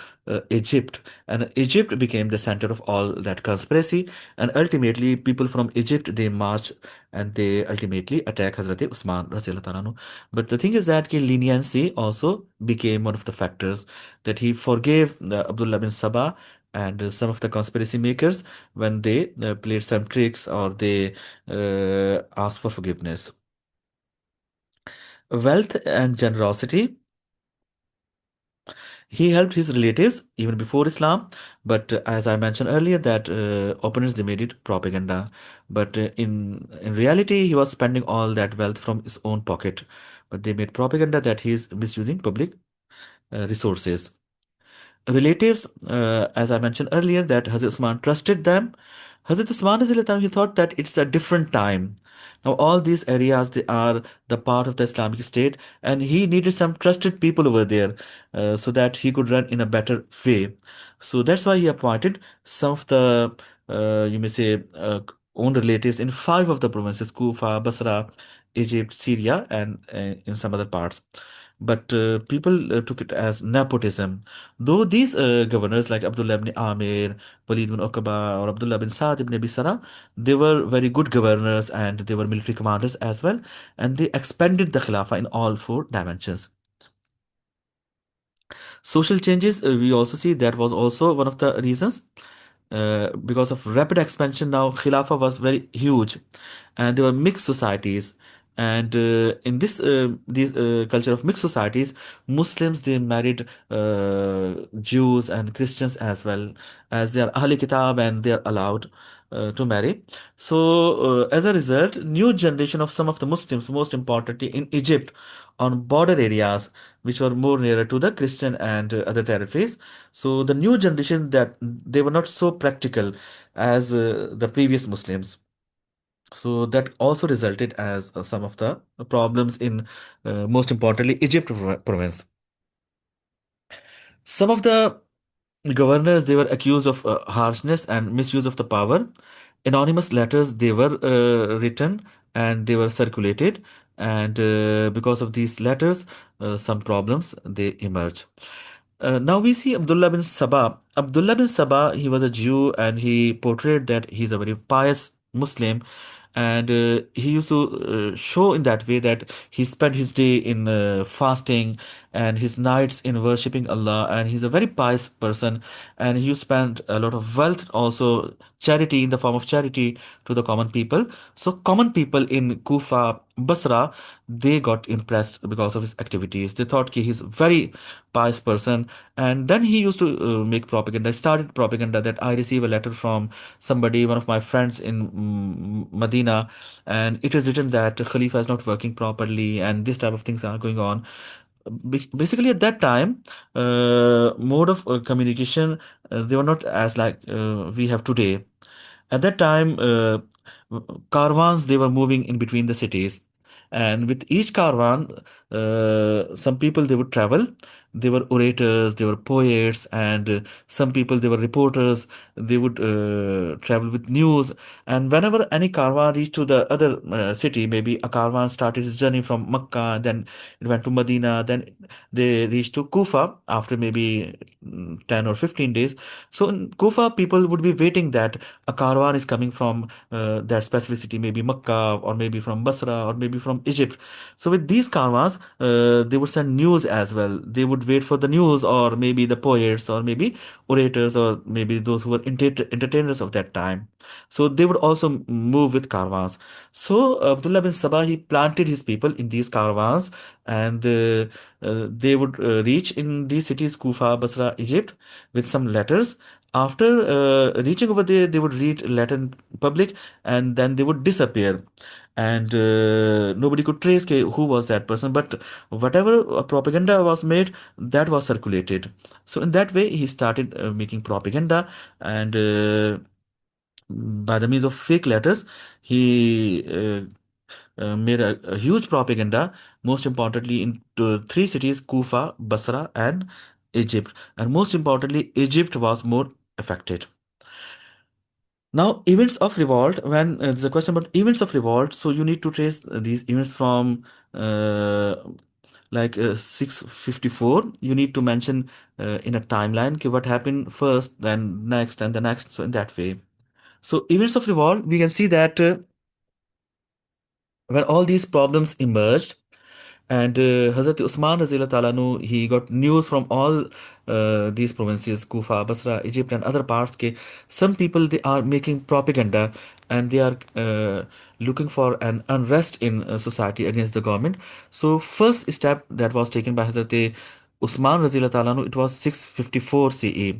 Egypt, and Egypt became the center of all that conspiracy. And ultimately, people from Egypt, they marched and they ultimately attack Hazrat Usman Razil Ta'ala anhu. But the thing is that leniency also became one of the factors that he forgave Abdullah bin Sabah and some of the conspiracy makers when they played some tricks or they asked for forgiveness. Wealth and generosity. He helped his relatives even before Islam, but as I mentioned earlier, that opponents they made it propaganda. But in reality, he was spending all that wealth from his own pocket. But they made propaganda that he is misusing public resources. Relatives, as I mentioned earlier, that Hazrat Usman trusted them. Hazrat Usman, Raziyallahu anhu, he thought that it's a different time. Now, all these areas, they are the part of the Islamic State, and he needed some trusted people over there so that he could run in a better way. So that's why he appointed some of the, you may say, own relatives in five of the provinces: Kufa, Basra, Egypt, Syria, and in some other parts. But people took it as nepotism. Though these governors like Abdullah ibn Amir, Walid ibn Uqba, or Abdullah bin Sa'd ibn Abi Sarah, they were very good governors and they were military commanders as well, and they expanded the Khilafah in all four dimensions. Social changes, we also see that was also one of the reasons. Because of rapid expansion, now Khilafah was very huge, and there were mixed societies. And in this culture of mixed societies, Muslims they married Jews and Christians as well, as they are Ahli Kitab and they are allowed to marry. So as a result, new generation of some of the Muslims, most importantly in Egypt, on border areas which were more nearer to the Christian and other territories. So the new generation that they were not so practical as the previous Muslims. So that also resulted as some of the problems in most importantly Egypt province. Some of the governors they were accused of harshness and misuse of the power. Anonymous letters they were written and they were circulated, and because of these letters, some problems they emerge. Now we see Abdullah bin Sabah. Abdullah bin Sabah, he was a Jew and he portrayed that he's a very pious Muslim. And he used to show in that way that he spent his day in fasting and his nights in worshiping Allah. And he's a very pious person. And he spent a lot of wealth, also charity in the form of charity to the common people. So common people in Kufa, Basra, they got impressed because of his activities. They thought he's very pious person. And then he used to make propaganda. Started propaganda that I receive a letter from somebody, one of my friends in Medina, and it is written that Khalifa is not working properly, and this type of things are going on. Basically, at that time, mode of communication, they were not as like we have today. At that time, caravans they were moving in between the cities, and with each caravan, some people they would travel. They were orators, they were poets, and some people they were reporters. They would travel with news, and whenever any caravan reached to the other city, maybe a caravan started its journey from Makkah, then it went to Medina, then they reached to Kufa after maybe 10 or 15 days. So in Kufa, people would be waiting that a caravan is coming from that specific city, maybe Makkah, or maybe from Basra, or maybe from Egypt. So with these caravans, they would send news as well. They would wait for the news, or maybe the poets, or maybe orators, or maybe those who were entertainers of that time. So they would also move with caravans. So Abdullah bin Sabah, he planted his people in these caravans, and they would reach in these cities, Kufa, Basra, Egypt, with some letters. After reaching over there, they would read letter in public, and then they would disappear. And nobody could trace who was that person. But whatever propaganda was made, that was circulated. So in that way, he started making propaganda, and by the means of fake letters, he made a huge propaganda, most importantly in three cities, Kufa, Basra, and Egypt. And most importantly, Egypt was more affected. Now, events of revolt, when there's a question about events of revolt, so you need to trace these events from uh, 654. You need to mention in a timeline okay, what happened first, then next, and the next. So, in that way. So, events of revolt, we can see that when all these problems emerged, and Hazrat Usman Razila Talanu, he got news from all these provinces, Kufa, Basra, Egypt, and other parts. Ke, some people they are making propaganda, and they are looking for an unrest in society against the government. So first step that was taken by Hazrat Usman Razila Talanu, it was 654 CE.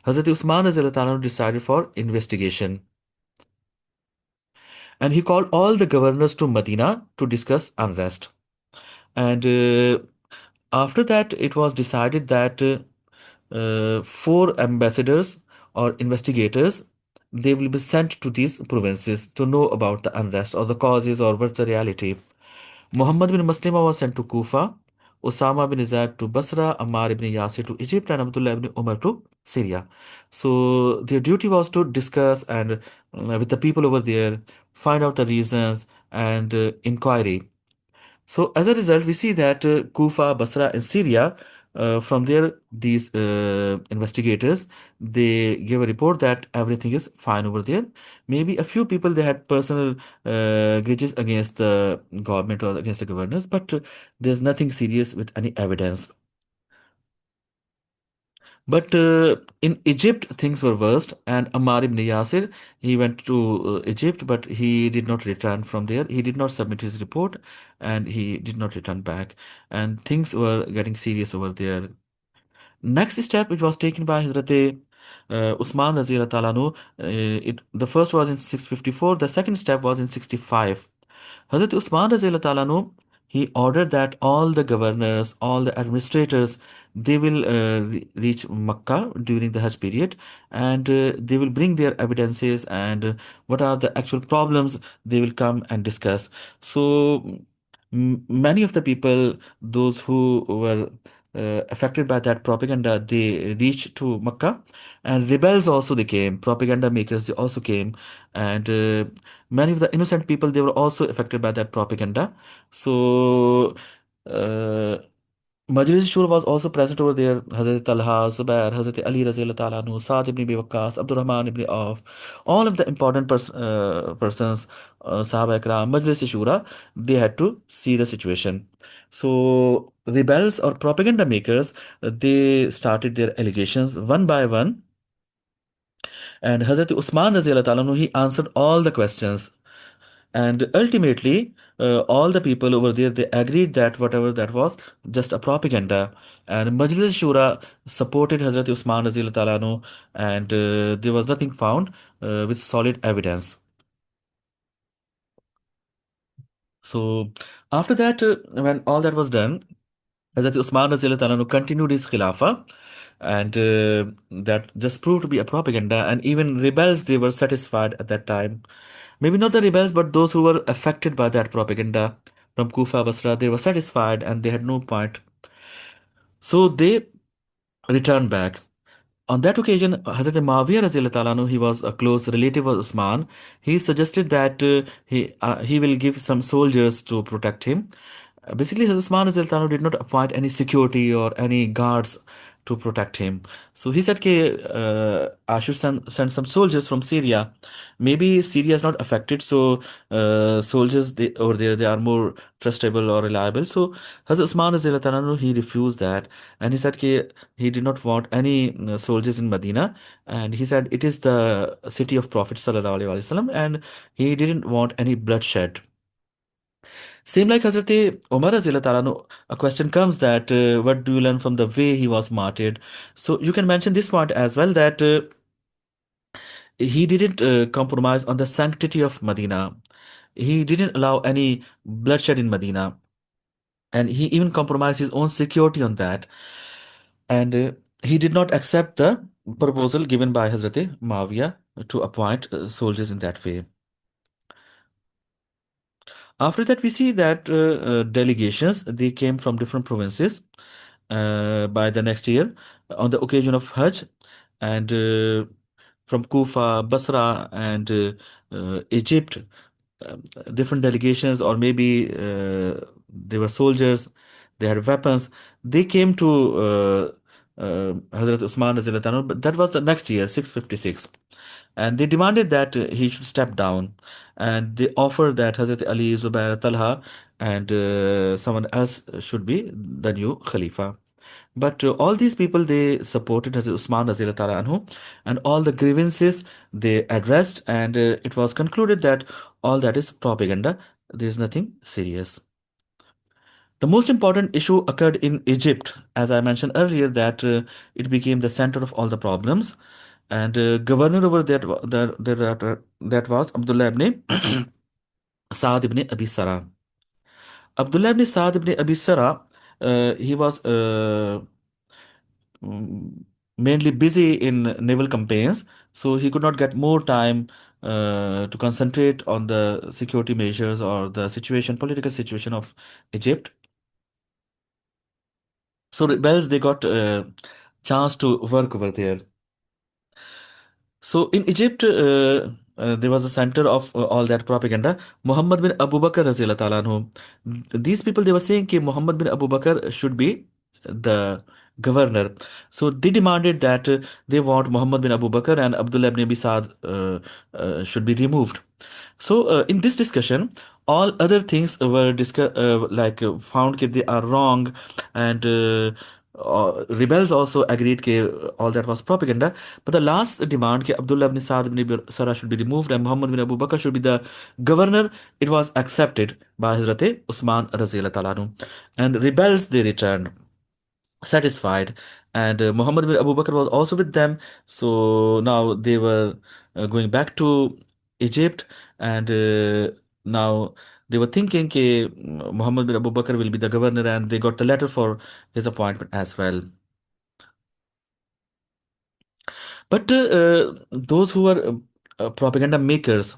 Hazrat Usman Razila Talanu decided for investigation, and he called all the governors to Medina to discuss unrest. And after that, it was decided that four ambassadors or investigators they will be sent to these provinces to know about the unrest or the causes or what's the reality. Muhammad bin Maslima was sent to Kufa, Osama bin Zaid to Basra, Ammar ibn Yasir to Egypt, and Abdullah ibn Umar to Syria. So their duty was to discuss and with the people over there, find out the reasons and inquiry. So as a result, we see that Kufa, Basra, and Syria, from there, these investigators, they gave a report that everything is fine over there. Maybe a few people they had personal grudges against the government or against the governors, but there's nothing serious with any evidence. But in Egypt, things were worst, and Ammar ibn Yasir, he went to Egypt, but he did not return from there. He did not submit his report, and he did not return back. And things were getting serious over there. Next step, it was taken by Hazrat Usman Razira Talanu. The first was in 654, the second step was in 65. Hazrat Usman Razila Talanu, he ordered that all the governors, all the administrators, they will reach Makkah during the Hajj period, and they will bring their evidences and what are the actual problems they will come and discuss. So many of the people, those who were affected by that propaganda, they reached to Makkah, and rebels also they came, propaganda makers they also came, and many of the innocent people they were also affected by that propaganda. So uh, Majlis Shura was also present over there. Hazrat Talha, Zubair, Hazrat Ali Razil Ta'ala anhu, Saad ibn Abi Waqqas, Abdurrahman ibn Auf, all of the important persons, Sahaba Ikram, Majlis Shura, they had to see the situation. So, rebels or propaganda makers, they started their allegations one by one, and Hazrat Usman Razil Ta'ala anhu, he answered all the questions. And ultimately, all the people over there they agreed that whatever that was just a propaganda. And Majlis Shura supported Hazrat Usman Razil Talano, and there was nothing found with solid evidence. So after that, when all that was done, Hazrat Usman Razil Talano continued his Khilafah, and that just proved to be a propaganda. And even rebels they were satisfied at that time. Maybe not the rebels, but those who were affected by that propaganda from Kufa, Basra, they were satisfied and they had no point. So they returned back. On that occasion, Hazrat Muawiyah Raziyallahu ta'ala anhu, he was a close relative of Usman. He suggested that he will give some soldiers to protect him. Basically, Hazrat Usman Raziyallahu ta'ala anhu did not appoint any security or any guards to protect him. So he said, I should send some soldiers from Syria. Maybe Syria is not affected, so soldiers over there they are more trustable or reliable. So Hazrat Usman Raziyallahu ta'ala anhu, he refused that, and he said he did not want any soldiers in Medina, and he said it is the city of Prophet Sallallahu Alaihi Wasallam, and he didn't want any bloodshed. Same like Hazrat Umar Razila Talanu, a question comes that what do you learn from the way he was martyred? So you can mention this point as well that he didn't compromise on the sanctity of Medina. He didn't allow any bloodshed in Medina, and he even compromised his own security on that. And he did not accept the proposal given by Hazrat Muawiyah to appoint soldiers in that way. After that, we see that delegations they came from different provinces by the next year on the occasion of Hajj, and from Kufa, Basra, and Egypt, different delegations, or maybe they were soldiers, they had weapons. They came to Hazrat Usman, Raziyallahu anhu, but that was the next year, 656. And they demanded that he should step down. And they offered that Hazrat Ali, Zubair, Talha, and someone else should be the new Khalifa. But all these people they supported Hazrat Usman Razila Ta'ala Anhu, and all the grievances they addressed, and it was concluded that all that is propaganda. There is nothing serious. The most important issue occurred in Egypt, as I mentioned earlier, that it became the center of all the problems. And governor over that was Abdullah ibn Saad ibn Abi Sarah. Abdullah ibn Saad ibn Abi Sarah, he was mm, mainly busy in naval campaigns, so he could not get more time to concentrate on the security measures or the situation, political situation of Egypt. So rebels they got a chance to work over there. So in Egypt, there was a center of all that propaganda. Muhammad bin Abu Bakr Razila Ta'ala anhu. These people they were saying that Muhammad bin Abu Bakr should be the governor. So they demanded that they want Muhammad bin Abu Bakr and Abdullah ibn Abi Saad should be removed. So in this discussion, all other things were found that they are wrong, and rebels also agreed that all that was propaganda. But the last demand that Abdullah ibn Saad ibn Sarah should be removed and Muhammad bin Abu Bakr should be the governor, it was accepted by Hazrat Usman Razila Talanu. And rebels they returned satisfied, and Muhammad bin Abu Bakr was also with them. So now they were going back to Egypt, and now they were thinking that Muhammad bin Abu Bakr will be the governor, and they got the letter for his appointment as well. But those who were propaganda makers,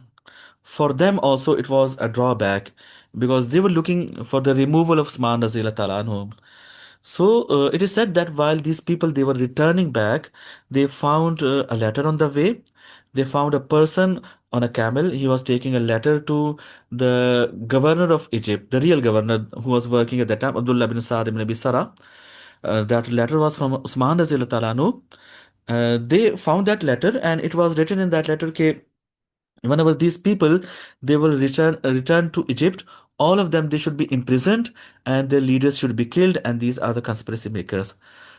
for them also it was a drawback because they were looking for the removal of Usman Razila Ta'ala anhu. So it is said that while these people they were returning back, they found a letter on the way. They found a person on a camel. He was taking a letter to the governor of Egypt, the real governor who was working at that time, Abdullah bin Saad ibn Abi Sarah. That letter was from Usman Razil Talanu. They found that letter, and it was written in that letter that whenever these people they will return to Egypt, all of them they should be imprisoned and their leaders should be killed, and these are the conspiracy makers.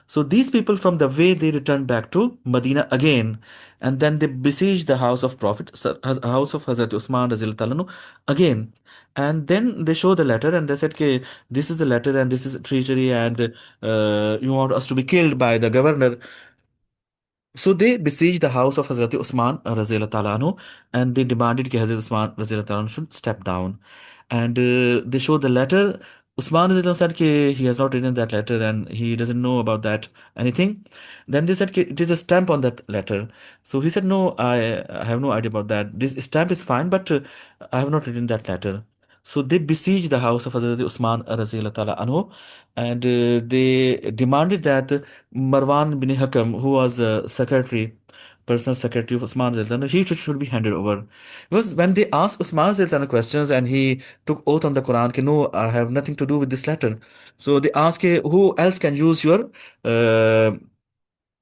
So these people, from the way they returned back to Medina again, and then they besieged the house of Prophet, house of Hazrat Usman Razil Talanu again. And then they show the letter and they said, okay, this is the letter and this is treachery, and you want us to be killed by the governor. So they besieged the house of Hazrat Usman Razila Ta'ala anhu, and they demanded that Hazrat Usman Razila Ta'ala anhu should step down. And they showed the letter. Usman Razila said that he has not written that letter and he doesn't know about that anything. Then they said that it is a stamp on that letter. So he said, no, I have no idea about that. This stamp is fine, but I have not written that letter. So they besieged the house of Hazrat Usman Razila Ta'ala anhu, and they demanded that Marwan bin Hakam, who was personal secretary of Usman Ziltan, should be handed over. Because when they asked Usman Ziltan questions and he took oath on the Quran, कि, no, I have nothing to do with this letter. So they asked, who else can use your uh,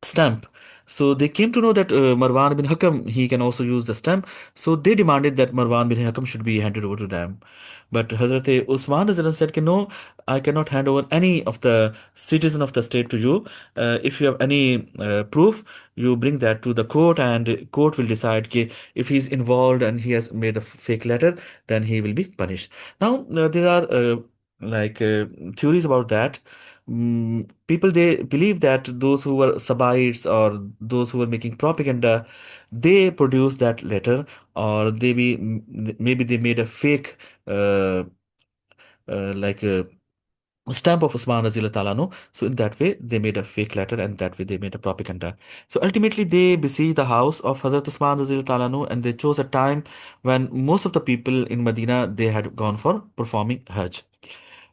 stamp? So they came to know that Marwan bin Hakam, he can also use the stamp. So they demanded that Marwan bin Hakam should be handed over to them. But Hazrat Usman said, no, I cannot hand over any of the citizen of the state to you. If you have any proof, you bring that to the court, and court will decide if he is involved and he has made a fake letter, then he will be punished. Now, there are like theories about that. People they believe that those who were Sabayites or those who were making propaganda, they produced that letter, or maybe they made a fake uh, like a stamp of Usman Razila Talano. So in that way, they made a fake letter, and that way they made a propaganda. So ultimately, they besieged the house of Hazrat Usman Razila Talano, and they chose a time when most of the people in Medina they had gone for performing Hajj.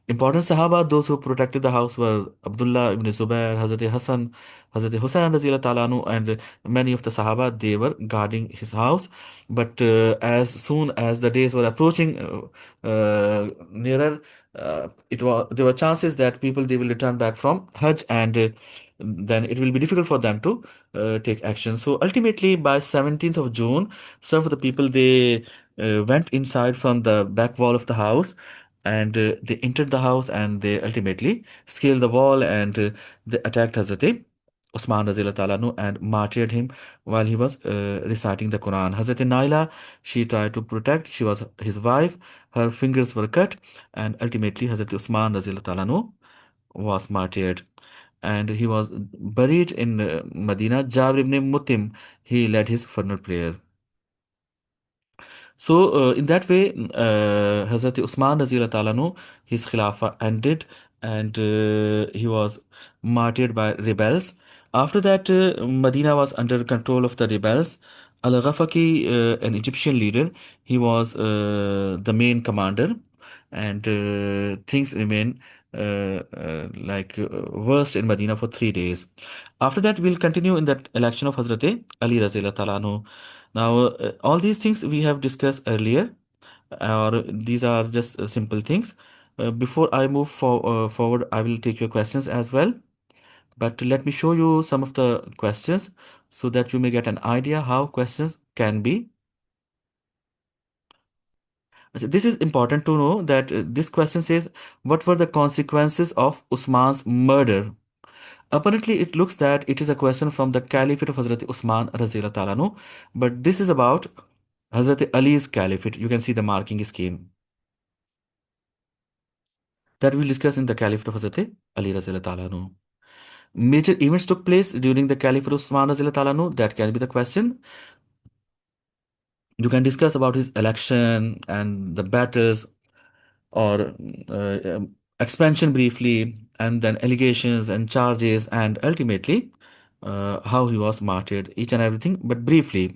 Important Sahaba, those who protected the house were Abdullah ibn Zubair, Hazrat Hassan, Hazrat Hussain Razila Talanu, and many of the Sahaba, they were guarding his house. But as soon as the days were approaching nearer, there were chances that people they will return back from Hajj, and then it will be difficult for them to take action. So ultimately, by 17th of June, some of the people they went inside from the back wall of the house, and they entered the house, and they ultimately scaled the wall, and they attacked Hazrat Usman Razila Talanu and martyred him while he was reciting the Quran. Hazrat Naila, she tried to protect, she was his wife, her fingers were cut, and ultimately Hazrat Usman Razila Talanu was martyred. And he was buried in Medina. Jabir ibn Mutim, he led his funeral prayer. So, in that way, Hazrat Usman Razila Talanu, his Khilafah ended, and he was martyred by rebels. After that, Medina was under control of the rebels. Al-Ghafaqi, an Egyptian leader, he was the main commander, and things remain worst in Medina for 3 days. After that, we'll continue in that election of Hazrat Ali Razila Talanu. Now, all these things we have discussed earlier, or these are just simple things. Before I move forward, I will take your questions as well. But let me show you some of the questions so that you may get an idea how questions can be. This is important to know that this question says, what were the consequences of Usman's murder? Apparently, it looks that it is a question from the Caliphate of Hazrat Usman Razila Talanu, but this is about Hazrat Ali's Caliphate. You can see the marking scheme that we'll discuss in the Caliphate of Hazrat Ali Razila Talanu. Major events took place during the Caliphate of Usman Razila Talanu. That can be the question. You can discuss about his election and the battles, or expansion briefly, and then allegations and charges, and ultimately how he was martyred, each and everything, but briefly.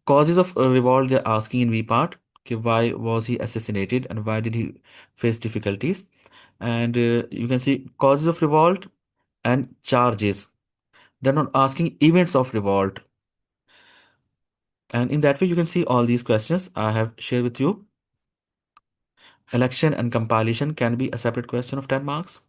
Causes of revolt, they're asking in V part. Okay, why was he assassinated and why did he face difficulties? And you can see causes of revolt and charges. They're not asking events of revolt. And in that way, you can see all these questions I have shared with you. Election and compilation can be a separate question of 10 marks.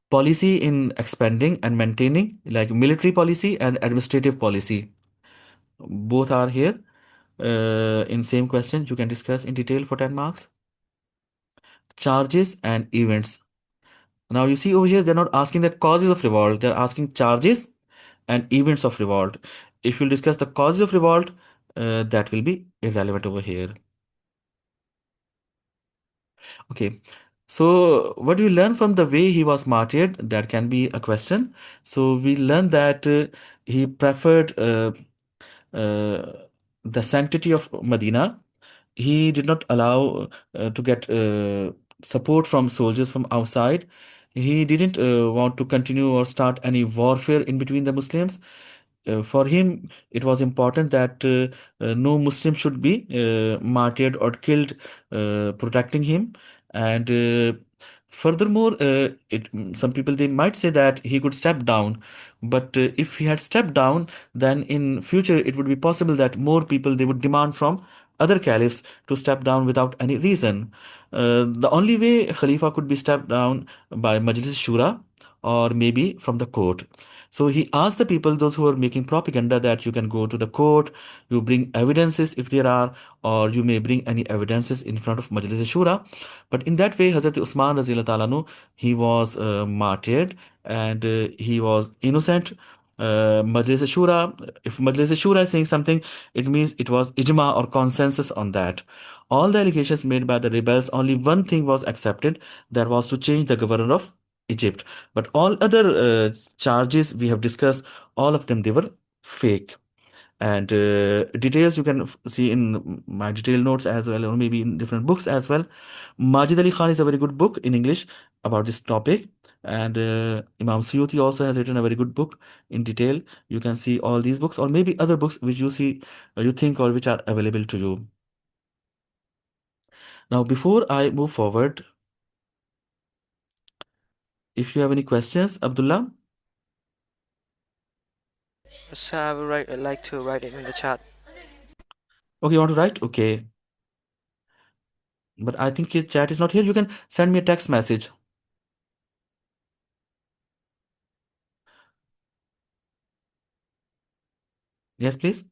Policy in expanding and maintaining, like military policy and administrative policy, both are here in same question. You can discuss in detail for 10 marks. Charges and events. Now you see over here, they're not asking the causes of revolt, they're asking charges and events of revolt. If you'll discuss the causes of revolt, that will be irrelevant over here. Okay. So, what do we learn from the way he was martyred? That can be a question. So, we learn that he preferred uh, the sanctity of Medina. He did not allow to get support from soldiers from outside. He didn't want to continue or start any warfare in between the Muslims. For him, it was important that no Muslim should be martyred or killed, protecting him. And furthermore, some people they might say that he could step down, but if he had stepped down, then in future it would be possible that more people they would demand from other caliphs to step down without any reason. The only way Khalifa could be stepped down by Majlis Shura or maybe from the court. So he asked the people, those who are making propaganda, that you can go to the court, you bring evidences if there are, or you may bring any evidences in front of Majlis Shura. But in that way, Hazrat Usman Razila Talanu, he was martyred and he was innocent. Majlis Shura, if Majlis Shura is saying something, it means it was ijma or consensus on that. All the allegations made by the rebels, only one thing was accepted, that was to change the governor of Egypt. But all other charges we have discussed, all of them they were fake. And details you can see in my detailed notes as well, or maybe in different books as well. Majid Ali Khan is a very good book in English about this topic. And Imam Suyuti also has written a very good book in detail. You can see all these books, or maybe other books which you see, you think, or which are available to you. Now, before I move forward, if you have any questions, Abdullah. So I would like to write it in the chat. Okay, you want to write? Okay. But I think his chat is not here. You can send me a text message. Yes, please.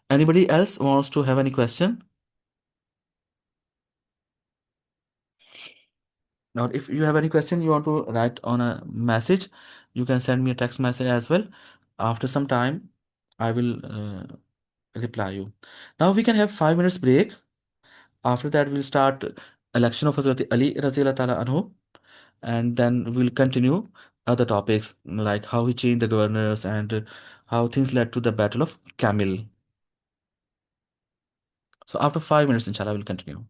Anybody else wants to have any question? Now, if you have any question you want to write on a message, you can send me a text message as well. After some time, I will reply you. Now we can have 5 minutes break. After that, we'll start election of Hazrat Ali Razila Ta'ala Anhu, and then we'll continue other topics like how he changed the governors and how things led to the Battle of Camel. So after 5 minutes, inshallah, we'll continue.